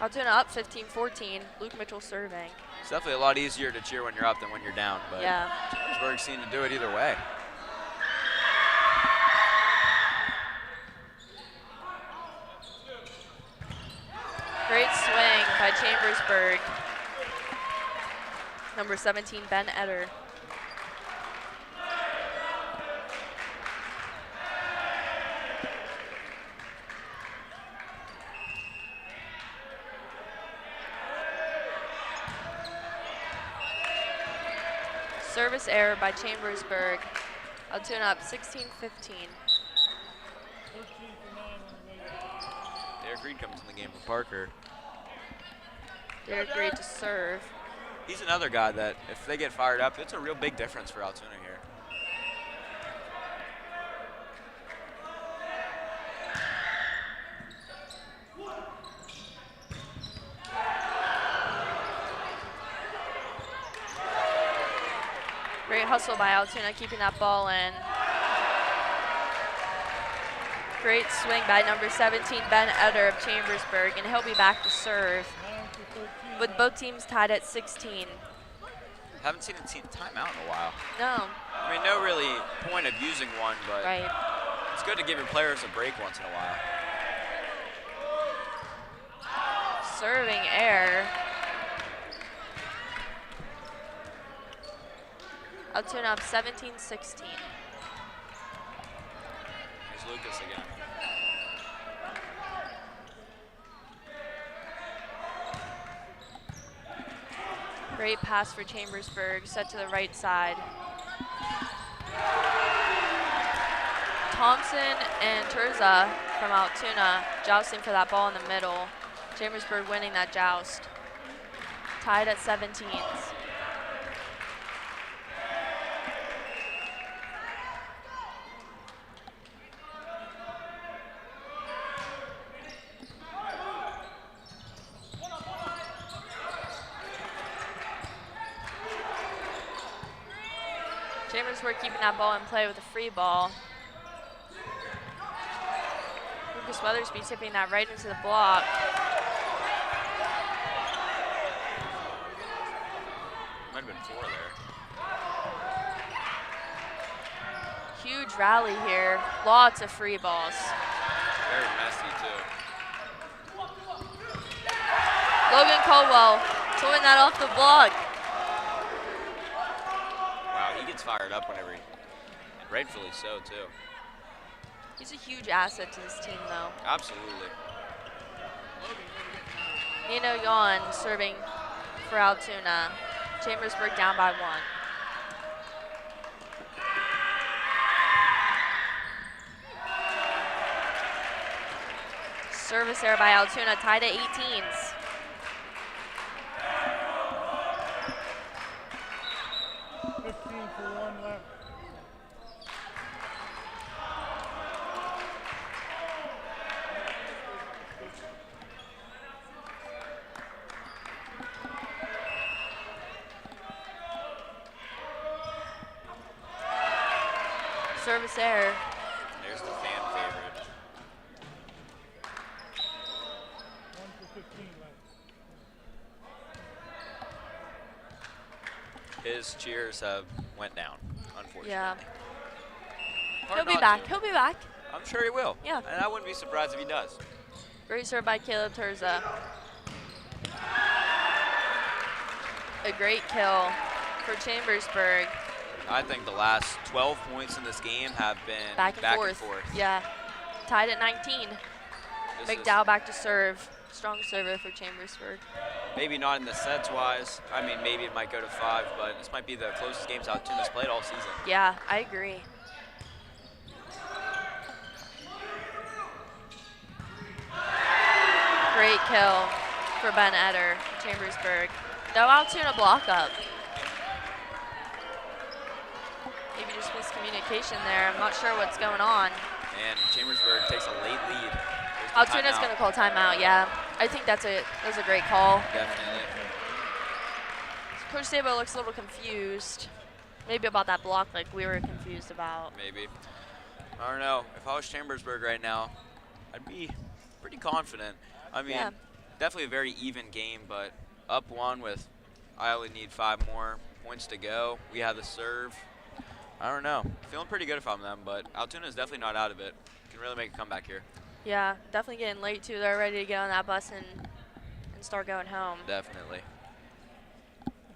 Altoona up 15-14. Luke Mitchell serving. It's definitely a lot easier to cheer when you're up than when you're down. But Yeah. Chambersburg seemed to do it either way. Great swing by Chambersburg. Number 17, Ben Eder. Service error by Chambersburg. Altoona up 16-15. 13 for 9 on the way back. Derek Reed comes in the game for Parker. Derek Reed to serve. He's another guy that, if they get fired up, it's a real big difference for Altoona here. Great hustle by Altoona, keeping that ball in. Great swing by number 17, Ben Eder of Chambersburg, and he'll be back to serve 9 for 13. with both teams tied at 16. Haven't seen a team timeout in a while. No, I mean, no really point of using one, but right. it's good to give your players a break once in a while. serving error. Altoona up 17-16. Here's Lucas again. Great pass for Chambersburg, set to the right side. Thompson and Terza from Altoona jousting for that ball in the middle. Chambersburg winning that joust. Tied at 17s. Chambersburg keeping that ball in play with a free ball. Lucas Weathersby tipping that right into the block. Might have been 4 there. Huge rally here. Lots of free balls. Very messy, too. Logan Caldwell pulling that off the block. Wow, he gets fired up whenever he, and rightfully so, too. He's a huge asset to this team, though. Absolutely. Nino Yon serving for Altoona. Chambersburg down by 1. Service error by Altoona, tied at 18s. Service error. There's the fan favorite. 1 for 15 left. His cheers have went down, unfortunately. Yeah. Hard He'll be not back. to. He'll be back. I'm sure he will. Yeah. And I wouldn't be surprised if he does. Great serve by Caleb Terza. A great kill for Chambersburg. I think the last 12 points in this game have been Back and forth. Yeah. Tied at 19. This McDowell back to serve. Strong server for Chambersburg. is maybe not in the sets wise. I mean, maybe it might go to 5, but this might be the closest games Altoona's played all season. Yeah, I agree. Great kill for Ben Eder, Chambersburg. No Altoona block up. Maybe just miscommunication there. I'm not sure what's going on. And Chambersburg takes a late lead. Altoona's going to call timeout, yeah. I think that's a great call. Definitely. Coach Sabo looks a little confused. Maybe about that block like we were confused about. Maybe. I don't know. If I was Chambersburg right now, I'd be pretty confident. I mean, Yeah. definitely a very even game, but up 1 with I only need 5 more points to go. We have the serve. I don't know. Feeling pretty good if I'm them, but Altoona is definitely not out of it. Can really make a comeback here. Yeah, definitely getting late too. They're ready to get on that bus and start going home. Definitely.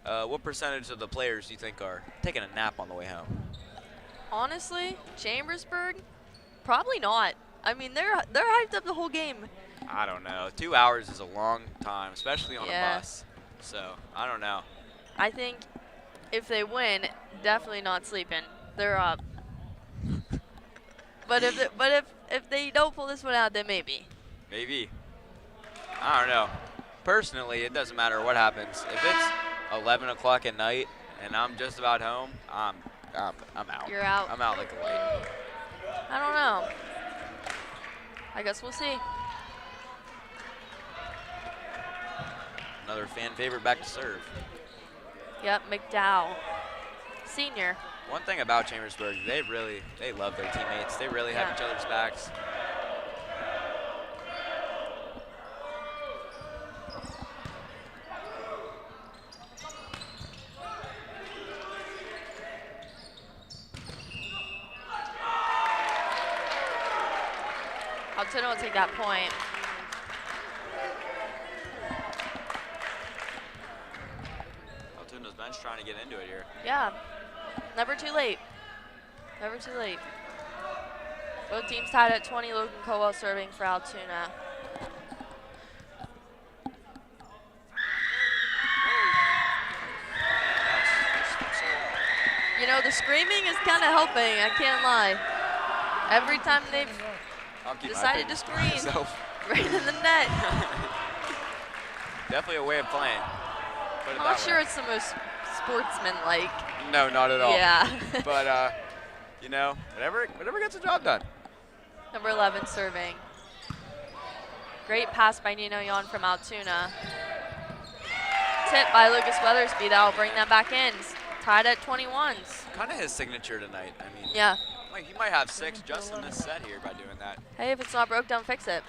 What percentage of the players do you think are taking a nap on the way home? Honestly, Chambersburg, probably not. I mean, they're hyped up the whole game. I don't know. 2 hours is a long time, especially on Yeah. a bus. So, I don't know. I think if they win, definitely not sleeping. They're up. But if they don't pull this one out, then maybe. Maybe. I don't know. Personally, it doesn't matter what happens. If it's 11 o'clock at night and I'm just about home, I'm out. You're out. I'm out like a light. I don't know. I guess we'll see. Another fan favorite back to serve. Yep, McDowell, senior. One thing about Chambersburg, they love their teammates. They really have Yeah. each other's backs. Altoona will take that point. bench trying to get into it here. Yeah, never too late. Never too late. Both teams tied at 20. Logan Colwell serving for Altoona. You know, the screaming is kind of helping, I can't lie. Every time they've I'll keep my decided to opinions to scream myself. right in the net. Definitely a way of playing. Put it I'm that not sure way. it's the most sportsman-like. No, not at all. Yeah. But, you know, whatever gets the job done. Number 11 serving. Great pass by Nino Yon from Altoona. Tip by Lucas Weathersby. That'll bring them back in. Tied at 21s. Kind of his signature tonight. I mean, Yeah. he might have 6 just in this set here by doing that. Hey, if it's not broke, don't fix it.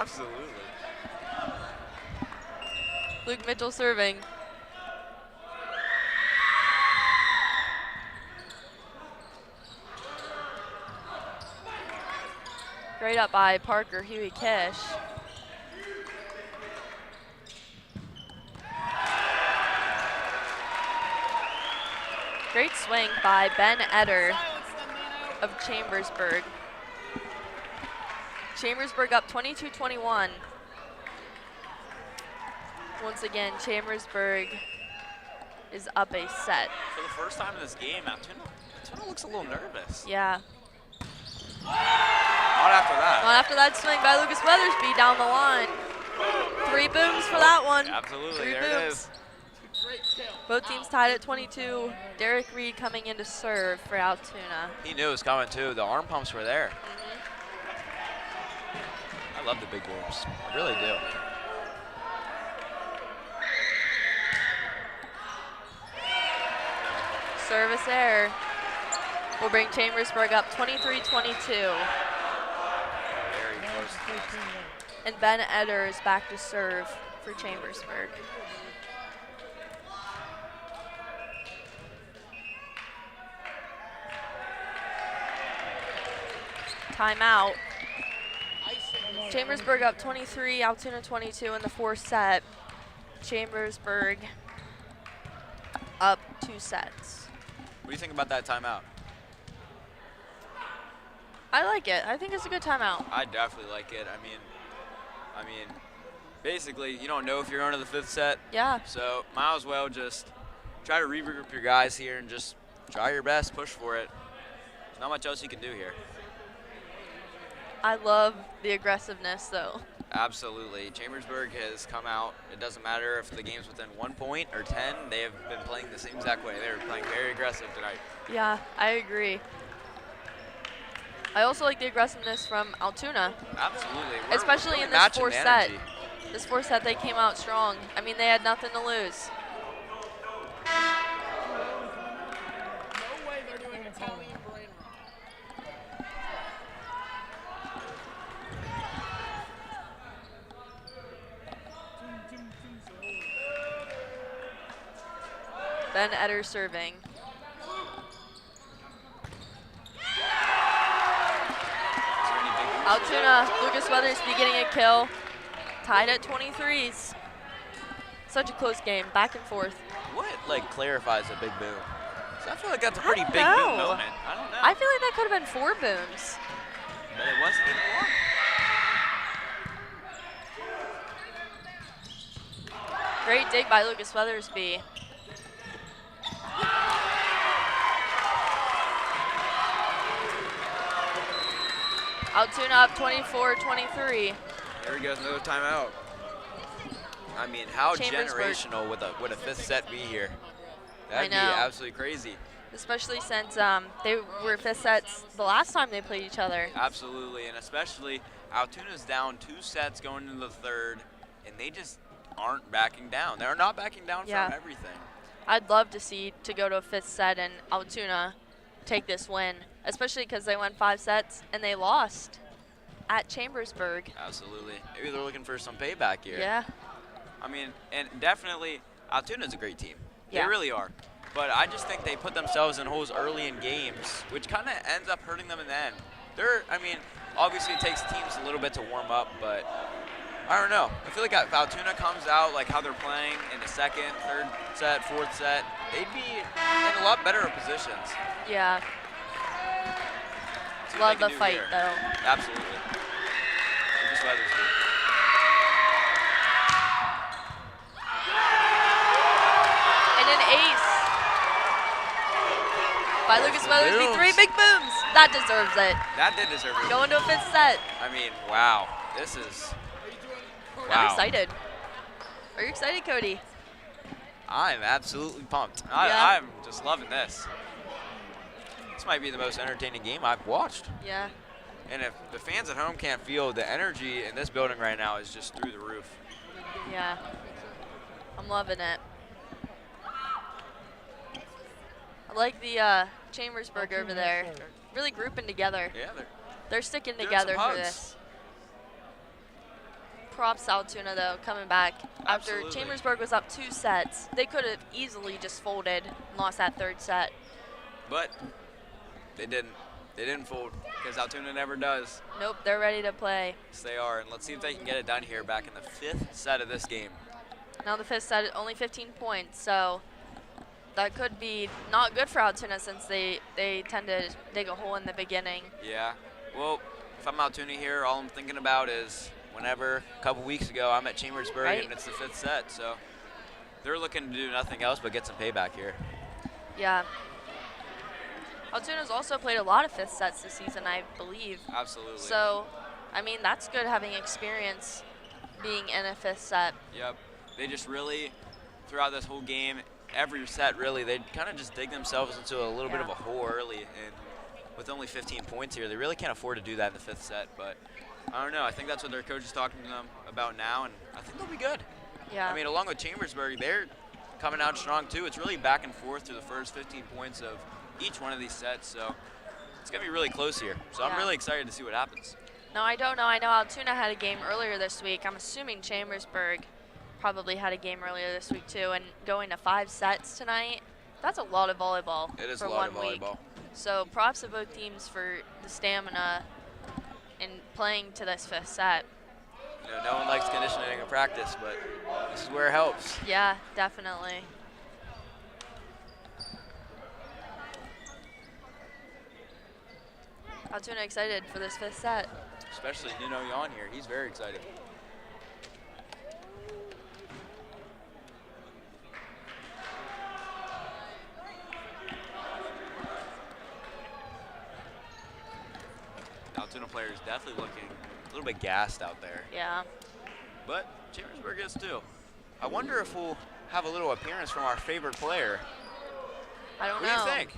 Absolutely. Luke Mitchell serving. Great up by Parker Huey Kish. Great swing by Ben Eder of Chambersburg. Chambersburg up 22-21. Once again, Chambersburg is up a set. For the first time in this game, Altoona looks a little nervous. Yeah. Not after that. Not after that swing by Lucas Weathersby down the line. 3 booms for that one. Absolutely, 3 there booms. it is. Both teams tied at 22. Derek Reed coming in to serve for Altoona. He knew it was coming too. The arm pumps were there. I love the big booms. I really do. Service error will bring Chambersburg up 23-22. Very close. And Ben Eder is back to serve for Chambersburg. Timeout. Chambersburg up 23, Altoona 22 in the 4th set. Chambersburg up 2 sets. What do you think about that timeout? I like it. I think it's a good timeout. I definitely like it. I mean, basically, you don't know if you're going to the 5th set. Yeah. So might as well just try to regroup your guys here and just try your best, push for it. There's not much else you can do here. I love the aggressiveness, though. Absolutely. Chambersburg has come out. It doesn't matter if the game's within 1 point or 10. They have been playing the same exact way. They're playing very aggressive tonight. Yeah, I agree. I also like the aggressiveness from Altoona, Absolutely. especially really in this matching 4th set. energy. This 4th set, they came out strong. I mean, they had nothing to lose. No way they're doing Italian brain Ben Eder serving. Altoona, Lucas Weathersby getting a kill. Tied at 23s. Such a close game, back and forth. What clarifies a big boom? 'Cause I feel like that's a pretty don't big know. boom moment. I don't know. I feel like that could have been 4 booms. But it wasn't even one. Great dig by Lucas Weathersby. Altoona up 24-23. There he goes, another timeout. I mean, how Chambersburg. generational would a 5th set be here? That'd be know. absolutely crazy. Especially since they were 5th sets the last time they played each other. Absolutely, and especially Altoona's down 2 sets going into the 3rd, and they just aren't backing down. They're not backing down Yeah. from everything. I'd love to go to a 5th set and Altoona take this win, especially because they won 5 sets and they lost at Chambersburg. Absolutely. Maybe they're looking for some payback here. Yeah. I mean, and definitely, Altoona's a great team. Yeah. They really are. But I just think they put themselves in holes early in games, which kind of ends up hurting them in the end. I mean, obviously it takes teams a little bit to warm up, but I don't know. I feel like if Altoona comes out like how they're playing in the second, third set, fourth set, they'd be in a lot better positions. Yeah. See what Love they the can do fight, here. though. Absolutely. Lucas Weathersby. And an ace by Lucas the Weathersby. booms. 3 big booms. That deserves it. That did deserve it. Going to a 5th set. I mean, wow. This is. I'm Wow. excited. Are you excited, Cody? I'm absolutely pumped. Yeah. I'm just loving this. This might be the most entertaining game I've watched. Yeah. And if the fans at home can't feel the energy in this building right now is just through the roof. Yeah. I'm loving it. I like the Chambersburg over there. Really grouping together. Yeah, They're sticking doing together some for hugs. this. Props to Altoona, though, coming back. After Absolutely. Chambersburg was up 2 sets, they could have easily just folded and lost that 3rd set. But they didn't. They didn't fold because Altoona never does. Nope, they're ready to play. Yes, they are. And let's see if they can get it done here back in the 5th set of this game. Now the 5th set, only 15 points, so that could be not good for Altoona since they tend to dig a hole in the beginning. Yeah. Well, if I'm Altoona here, all I'm thinking about is whenever a couple weeks ago I'm at Chambersburg Right. and it's the 5th set. So they're looking to do nothing else but get some payback here. Yeah. Altoona's also played a lot of 5th sets this season, I believe. Absolutely. So, I mean, that's good having experience being in a 5th set. Yep. They just really, throughout this whole game, every set really, they kind of just dig themselves into a little bit of a hole early. And with only 15 points here, they really can't afford to do that in the 5th set. But I don't know. I think that's what their coach is talking to them about now, and I think they'll be good. Yeah. I mean, along with Chambersburg, they're coming out strong too. It's really back and forth through the first 15 points of each one of these sets. So it's going to be really close here. So I'm Yeah. really excited to see what happens. No, I don't know. I know Altoona had a game earlier this week. I'm assuming Chambersburg probably had a game earlier this week too. And going to 5 sets tonight, that's a lot of volleyball It is for a lot one of week. volleyball. So props to both teams for the stamina in playing to this 5th set. You know, no one likes conditioning in practice, but this is where it helps. Yeah, definitely. Altoona excited for this 5th set. Especially Nino Yon here. He's very excited. Altoona player is definitely looking a little bit gassed out there. Yeah. But Chambersburg is too. I wonder if we'll have a little appearance from our favorite player. I don't What know. do you think?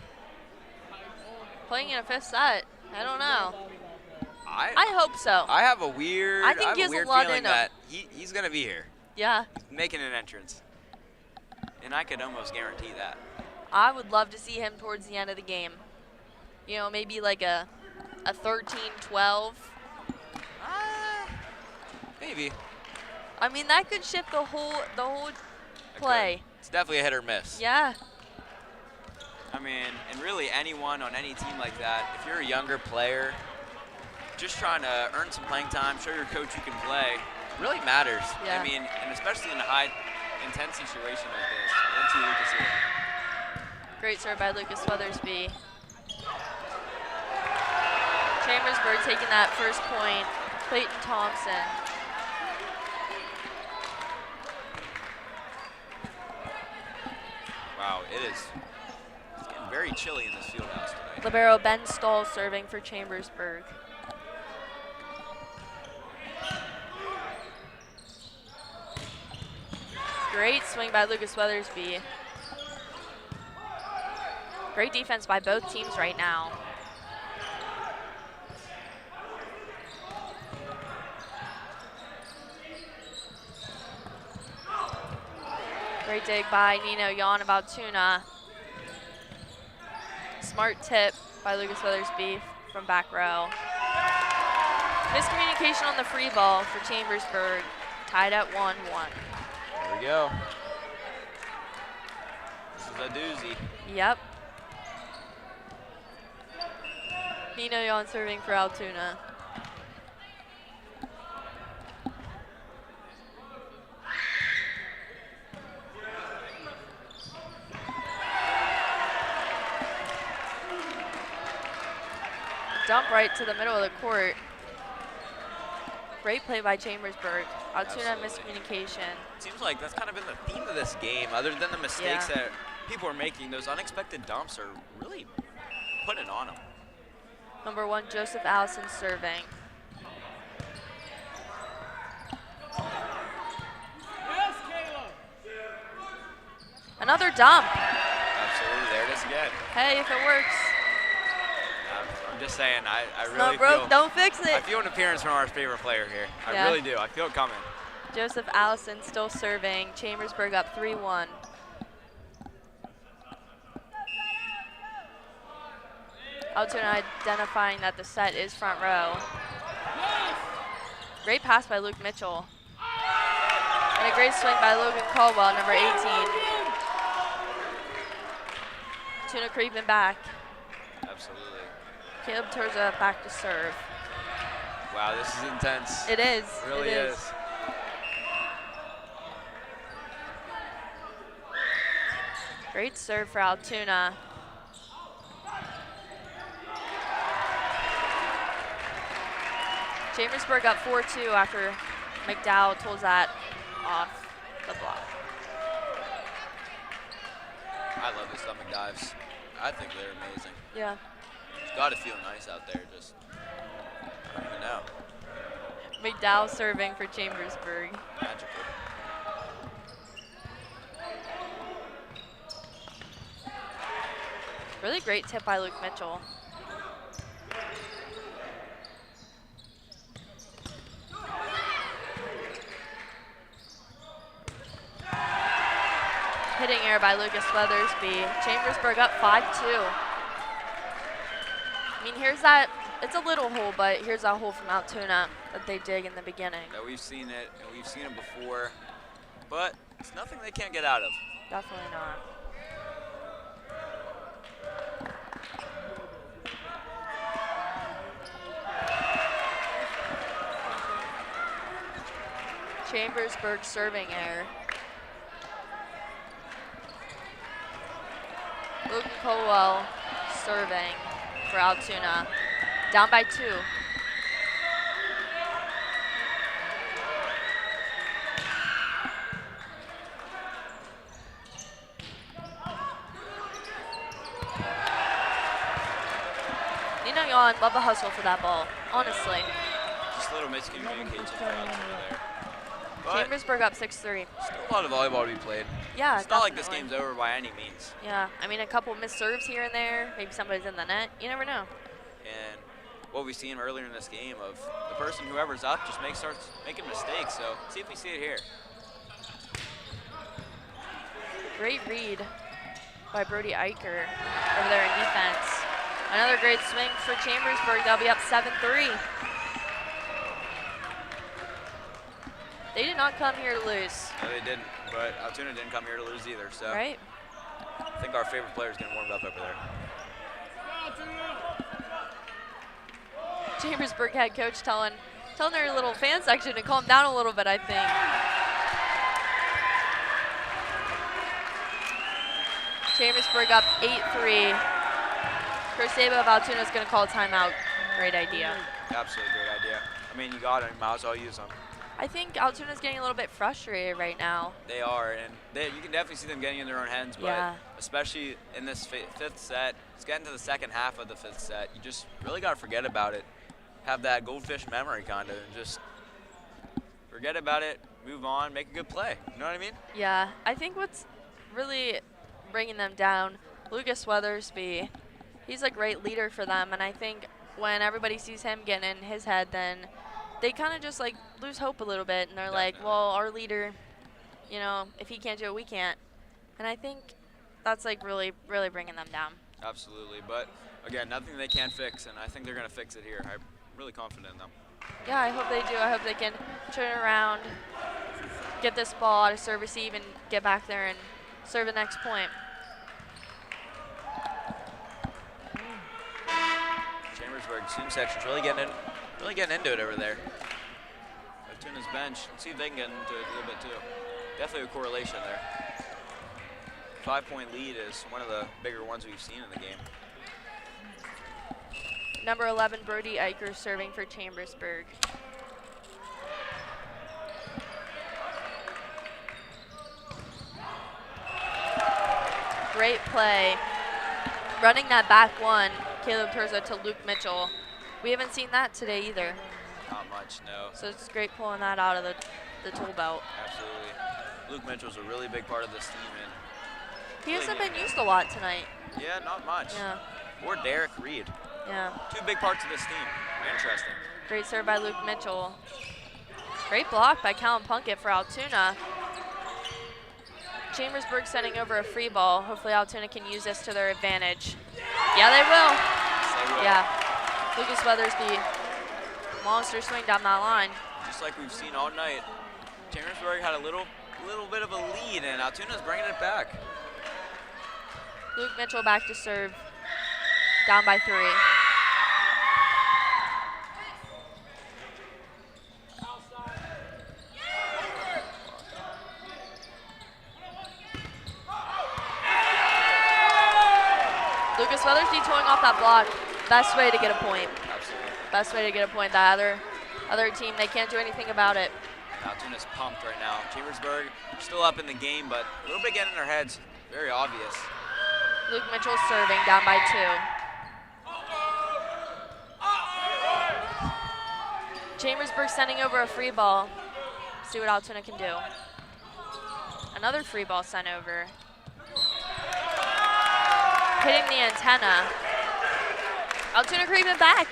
Playing in a 5th set. I don't know. I I hope so. I have a weird, I think he has a lot feeling in him. that he's going to be here, Yeah. making an entrance. And I could almost guarantee that. I would love to see him towards the end of the game. You know, maybe like a 13-12. Maybe. I mean, that could shift the whole play. It's definitely a hit or miss. Yeah. I mean, and really anyone on any team like that, if you're a younger player, just trying to earn some playing time, show your coach you can play, really matters. Yeah. I mean, and especially in a high intense situation like this. Let's see Lucas here. Great serve by Lucas Weathersby. Chambersburg taking that first point. Clayton Thompson. Wow, it's getting very chilly in this Fieldhouse tonight. Libero Ben Stahl serving for Chambersburg. Great swing by Lucas Weathersby. Great defense by both teams right now. Great dig by Nino Yon of Altoona. Smart tip by Lucas Weathersby from back row. Miscommunication on the free ball for Chambersburg, tied at 1-1. There we go. This is a doozy. Yep. Nino Yon serving for Altoona. dump right to the middle of the court. Great play by Chambersburg. Altoona Absolutely. miscommunication. Seems like that's kind of been the theme of this game. Other than the mistakes that people are making, those unexpected dumps are really putting it on them. Number 1, Joseph Allison serving. Yes, Caleb. Another dump. Absolutely, there it is again. Hey, if it works. I'm just saying, I really Not broke, feel, don't fix I it. feel an appearance from our favorite player here. I really do. I feel it coming. Joseph Allison still serving. Chambersburg up 3-1. Altoona identifying that the set is front row. Great pass by Luke Mitchell. And a great swing by Logan Caldwell, number 18. Altoona creeping back. Absolutely. Caleb Turza back to serve. Wow, this is intense. It is. It really it is. Great serve for Altoona. Chambersburg up 4-2 after McDowell pulls that off the block. I love the stomach dives. I think they're amazing. Yeah. It's got to feel nice out there. Just, I don't even know. McDowell serving for Chambersburg. Magical. Really great tip by Luke Mitchell. Hitting air by Lucas Weathersby. Chambersburg up 5-2. I mean, here's that, it's a little hole, but here's that hole from Altoona that they dig in the beginning. Yeah, we've seen it, and we've seen it before, but it's nothing they can't get out of. Definitely not. Chambersburg serving air. Logan Colwell serving for Altoona. Down by 2. Nino Yon, love the hustle for that ball, honestly. Just a little miscommunication for Altoona there. But Chambersburg up 6-3. still a lot of volleyball to be played. Yeah, It's not like this definitely. game's over by any means. Yeah, I mean, a couple missed serves here and there. Maybe somebody's in the net. You never know. And what we've seen earlier in this game of the person, whoever's up, just starts making mistakes. So see if we see it here. Great read by Brody Eicher over there in defense. Another great swing for Chambersburg. They'll be up 7-3. They did not come here to lose. No, they didn't. But Altoona didn't come here to lose either. So Right? I think our favorite player's getting warmed up over there. Chambersburg head coach telling their little fan section to calm down a little bit, I think. Chambersburg up 8-3. Chris Saba of Altoona is going to call a timeout. Great idea. Absolutely great idea. I mean, you got it. Might as well use them. I think Altoona's getting a little bit frustrated right now. They are, and you can definitely see them getting in their own hands, but Yeah. especially in this fifth set, it's getting to the second half of the fifth set. You just really got to forget about it. Have that goldfish memory kind of, and just forget about it, move on, make a good play. You know what I mean? Yeah, I think what's really bringing them down, Lucas Weathersby, he's a great leader for them, and I think when everybody sees him getting in his head, then they kind of just like lose hope a little bit, and they're like, well, our leader, you know, if he can't do it, we can't. And I think that's like really, really bringing them down. Absolutely, but again, nothing they can't fix, and I think they're going to fix it here. I'm really confident in them. Yeah, I hope they do. I hope they can turn it around, get this ball out of serve receive, and get back there and serve the next point. Chambersburg student section's really getting into it over there. Altoona's bench. Let's see if they can get into it a little bit too. Definitely a correlation there. 5-point lead is one of the bigger ones we've seen in the game. Number 11, Brody Eicher, serving for Chambersburg. Great play. Running that back one, Caleb Turza to Luke Mitchell. We haven't seen that today either. Not much, no. So it's great pulling that out of the tool belt. Absolutely. Luke Mitchell's a really big part of this team. And He hasn't been used a lot tonight. yeah, not much. Yeah. Or Derek Reed. Yeah. Two big parts of this team. Interesting. Great serve by Luke Mitchell. Great block by Callum Plunkett for Altoona. Chambersburg sending over a free ball. Hopefully Altoona can use this to their advantage. Yeah, they will. Yes, they will. Yeah. Lucas Weathersby, monster swing down that line. Just like we've seen all night, Chambersburg had a little bit of a lead, and Altoona's bringing it back. Luke Mitchell back to serve. Down by 3. Lucas Weathersby towing off that block. Best way to get a point. Absolutely. Best way to get a point. That other team, they can't do anything about it. Altoona's pumped right now. Chambersburg still up in the game, but a little bit getting in their heads. Very obvious. Luke Mitchell serving, down by 2. Chambersburg sending over a free ball. See what Altoona can do. Another free ball sent over. Hitting the antenna. Altoona creeping back.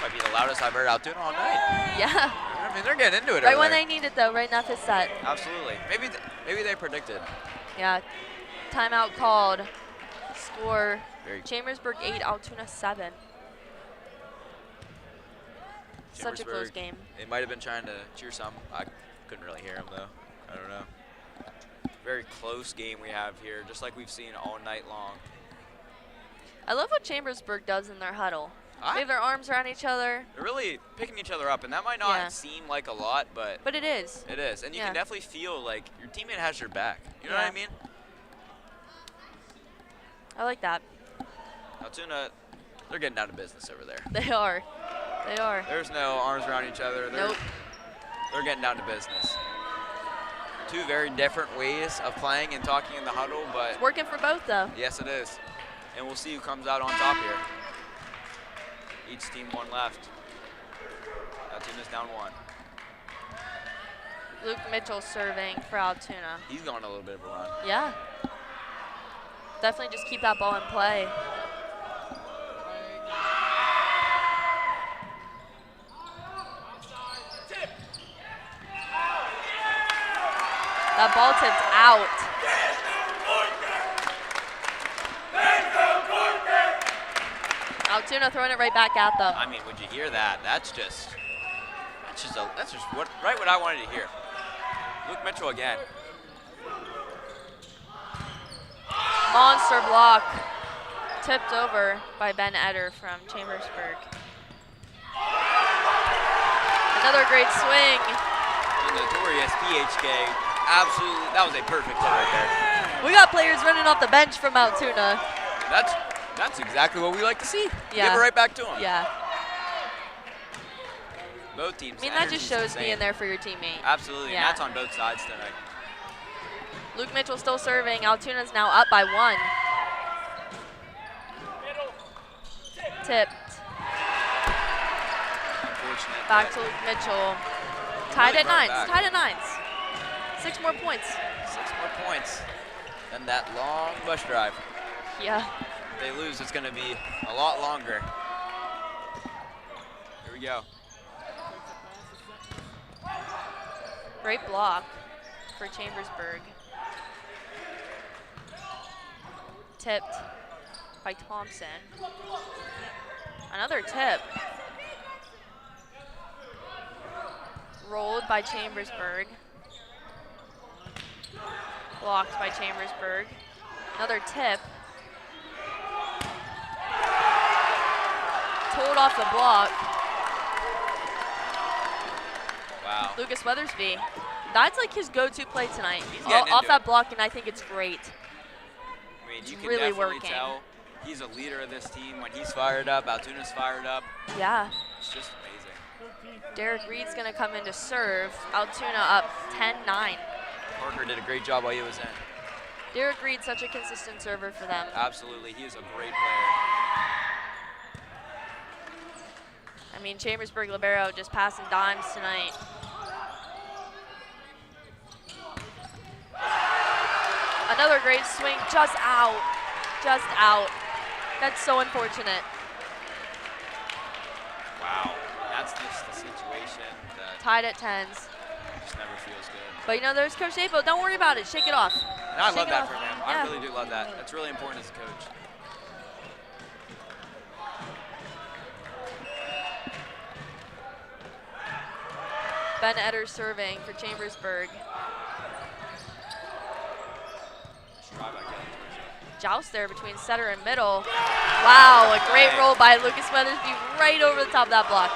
Might be the loudest I've heard Altoona all night. Yeah. I mean, they're getting into it. Right over when there. they need it though, right enough is set. Absolutely. Maybe they predicted. Yeah. Timeout called. Score Very Chambersburg 8, Altoona 7. Such a close Chambersburg, game. They might have been trying to cheer some. I couldn't really hear them though. I don't know. Very close game we have here, just like we've seen all night long. I love what Chambersburg does in their huddle. They have their arms around each other. They're really picking each other up, and that might not Yeah. seem like a lot, but But it is. it is. And you Yeah. can definitely feel like your teammate has your back. You know what Yeah. I mean? I like that. Altoona, they're getting down to business over there. They are. They are. There's no arms around each other. Nope. They're getting down to business. Two very different ways of playing and talking in the huddle, but It's working for both though. yes, it is. And we'll see who comes out on top here. Each team one left. Altoona's down 1. Luke Mitchell serving for Altoona. He's going a little bit of a run. Yeah. Definitely just keep that ball in play. That ball tipped out. Altoona throwing it right back at them. I mean, would you hear that? That's just right what I wanted to hear. Luke Mitchell again. Monster block. Tipped over by Ben Eder from Chambersburg. Another great swing. The notorious PHK. Absolutely, that was a perfect hit right there. We got players running off the bench from Altoona. That's exactly what we like to see. Yeah. Give it right back to them. Yeah. Both teams. I mean, that energy's just shows insane. being there for your teammate. Absolutely, Yeah. and that's on both sides tonight. Luke Mitchell still serving. Altoona's now up by 1. Tipped. Unfortunate. Back but to Luke Mitchell. Tied Really at brought it 9s. back. Tied at 9s. 6 more points. 6 more points. And that long bus drive. Yeah. If they lose, it's going to be a lot longer. Here we go. Great block for Chambersburg. Tipped by Thompson. Another tip. Rolled by Chambersburg. Blocked by Chambersburg. Another tip. Told off the block. Wow. Lucas Weathersby. That's like his go-to play tonight. He's getting Off into that it. block, and I think it's great. I mean, you can really definitely working. tell He's a leader of this team. When he's fired up, Altoona's fired up. Yeah. It's just amazing. Derek Reed's going to come in to serve. Altoona up 10-9. Parker did a great job while he was in. Derek Reed's such a consistent server for them. Absolutely, he is a great player. I mean, Chambersburg libero just passing dimes tonight. Another great swing, just out. Just out. That's so unfortunate. Wow, that's just the situation that Tied at 10s. just never feels good. But you know, there's Coach Sabo. Don't worry about it. Shake it off. And I Shake love it that off. for him. Yeah. I really do love that. That's really important as a coach. Ben Etter serving for Chambersburg. Try back in. Joust there between setter and middle. Wow, a great roll by Lucas Weathersby right over the top of that block.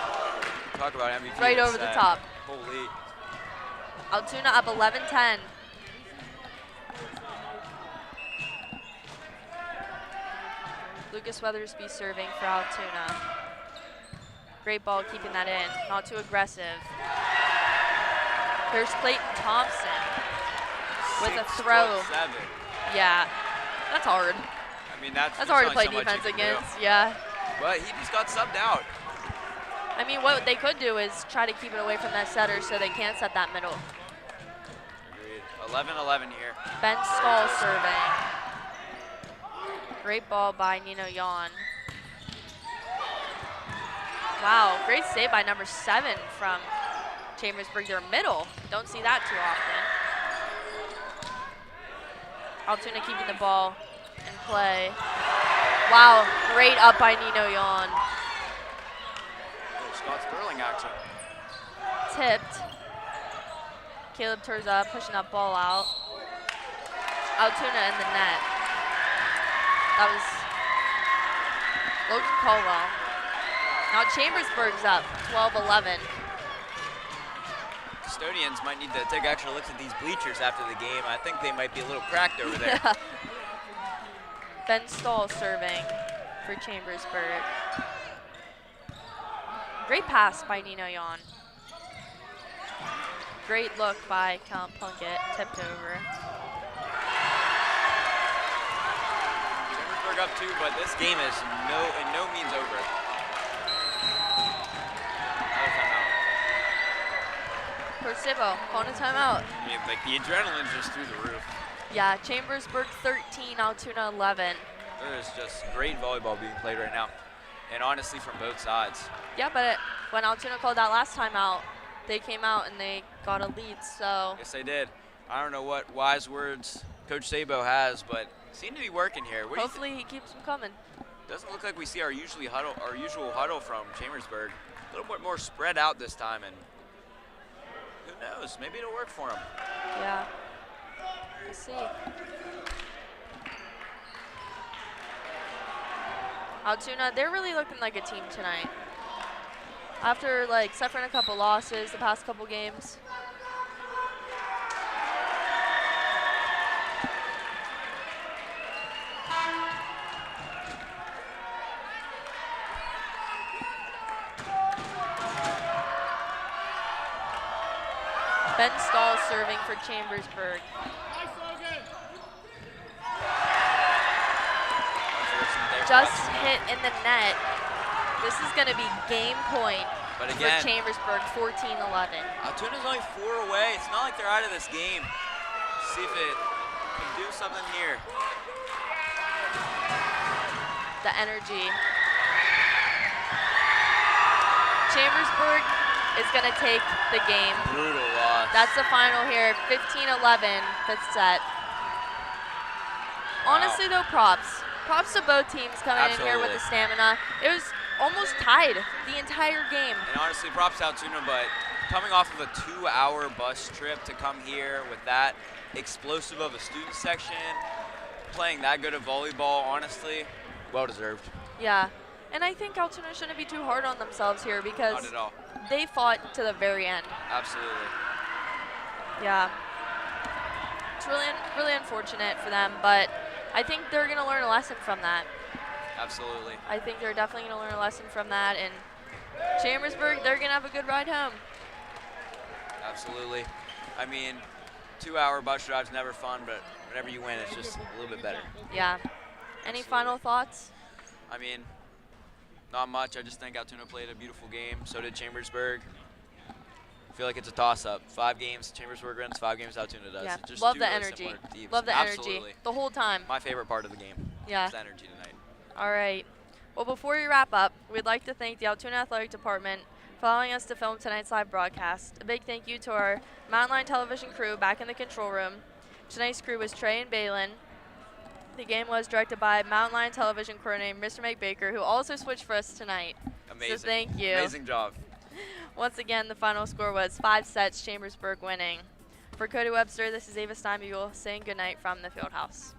Talk about MVP. Right of over the set. top. Holy. Altoona up 11-10. Lucas Weathersby serving for Altoona. Great ball keeping that in, not too aggressive. Here's Clayton Thompson with a throw. 6'7". Yeah, that's hard. I mean, that's hard to only play so much defense you can do. against, yeah. But he just got subbed out. I mean, what they could do is try to keep it away from that setter so they can't set that middle. Agreed. 11-11 here. Ben Stahl serving. Great ball by Nino Yan. Wow, great save by number 7 from Chambersburg. Their middle. Don't see that too often. Altoona keeping the ball in play. Wow, great up by Nino Yan. Oh, Scott Sterling action. Tipped. Caleb Turza pushing that ball out. Altoona in the net. That was Logan Caldwell. Now Chambersburg's up 12-11. Custodians might need to take extra looks at these bleachers after the game. I think they might be a little cracked over there. Yeah. Ben Stahl serving for Chambersburg. Great pass by Nino Yan. Great look by Callum Plunkett, tipped over. Chambersburg up 2, but this game is in no means over. Another timeout. Coach Sibo, calling a timeout. I mean, like, the adrenaline's just through the roof. Yeah, Chambersburg 13, Altoona 11. There is just great volleyball being played right now. And honestly, from both sides. Yeah, but when Altoona called that last time out, they came out and they got a lead, so. Yes, they did. I don't know what wise words Coach Sabo has, but seem to be working here. What do you Hopefully he keeps them coming. Doesn't look like we see our usual huddle from Chambersburg. A little bit more spread out this time, and who knows? Maybe it'll work for him. Yeah. We'll see. Altoona, they're really looking like a team tonight. After suffering a couple losses the past couple games. Ben Stahl serving for Chambersburg. Just hit in the net. This is going to be game point But for again, Chambersburg, 14-11. Altoona's only 4 away. It's not like they're out of this game. See if it can do something here. The energy. Chambersburg is going to take the game. Brutal loss. That's the final here, 15-11, 5th set. Honestly, though, props. Props to both teams coming in here with the stamina. It was almost tied the entire game. And honestly, props to Altoona, but coming off of a 2-hour bus trip to come here with that explosive of a student section, playing that good of volleyball, honestly, well-deserved. Yeah, and I think Altoona shouldn't be too hard on themselves here because Not at all. they fought to the very end. Absolutely. Yeah. It's really unfortunate for them, but I think they're going to learn a lesson from that. Absolutely. I think they're definitely going to learn a lesson from that. And Chambersburg, they're going to have a good ride home. Absolutely. I mean, 2-hour bus drive's never fun, but whenever you win, it's just a little bit better. Yeah. Any final thoughts? I mean, not much. I just think Altoona played a beautiful game. So did Chambersburg. I feel like it's a toss-up. 5 games, Chambersburg wins. 5 games, Altoona does. Yeah. It's just Love two the really energy. similar teams. Love the Absolutely. energy the whole time. My favorite part of the game. Yeah. Is the energy tonight. All right. Well, before we wrap up, we'd like to thank the Altoona Athletic Department for allowing us to film tonight's live broadcast. A big thank you to our Mountain Line Television crew back in the control room. Tonight's crew was Trey and Balin. The game was directed by Mountain Line Television coordinator Mr. Mike Baker, who also switched for us tonight. Amazing. So thank you. Amazing job. Once again, the final score was 5 sets, Chambersburg winning. For Cody Webster, this is Ava Steinbugl saying goodnight from the Fieldhouse.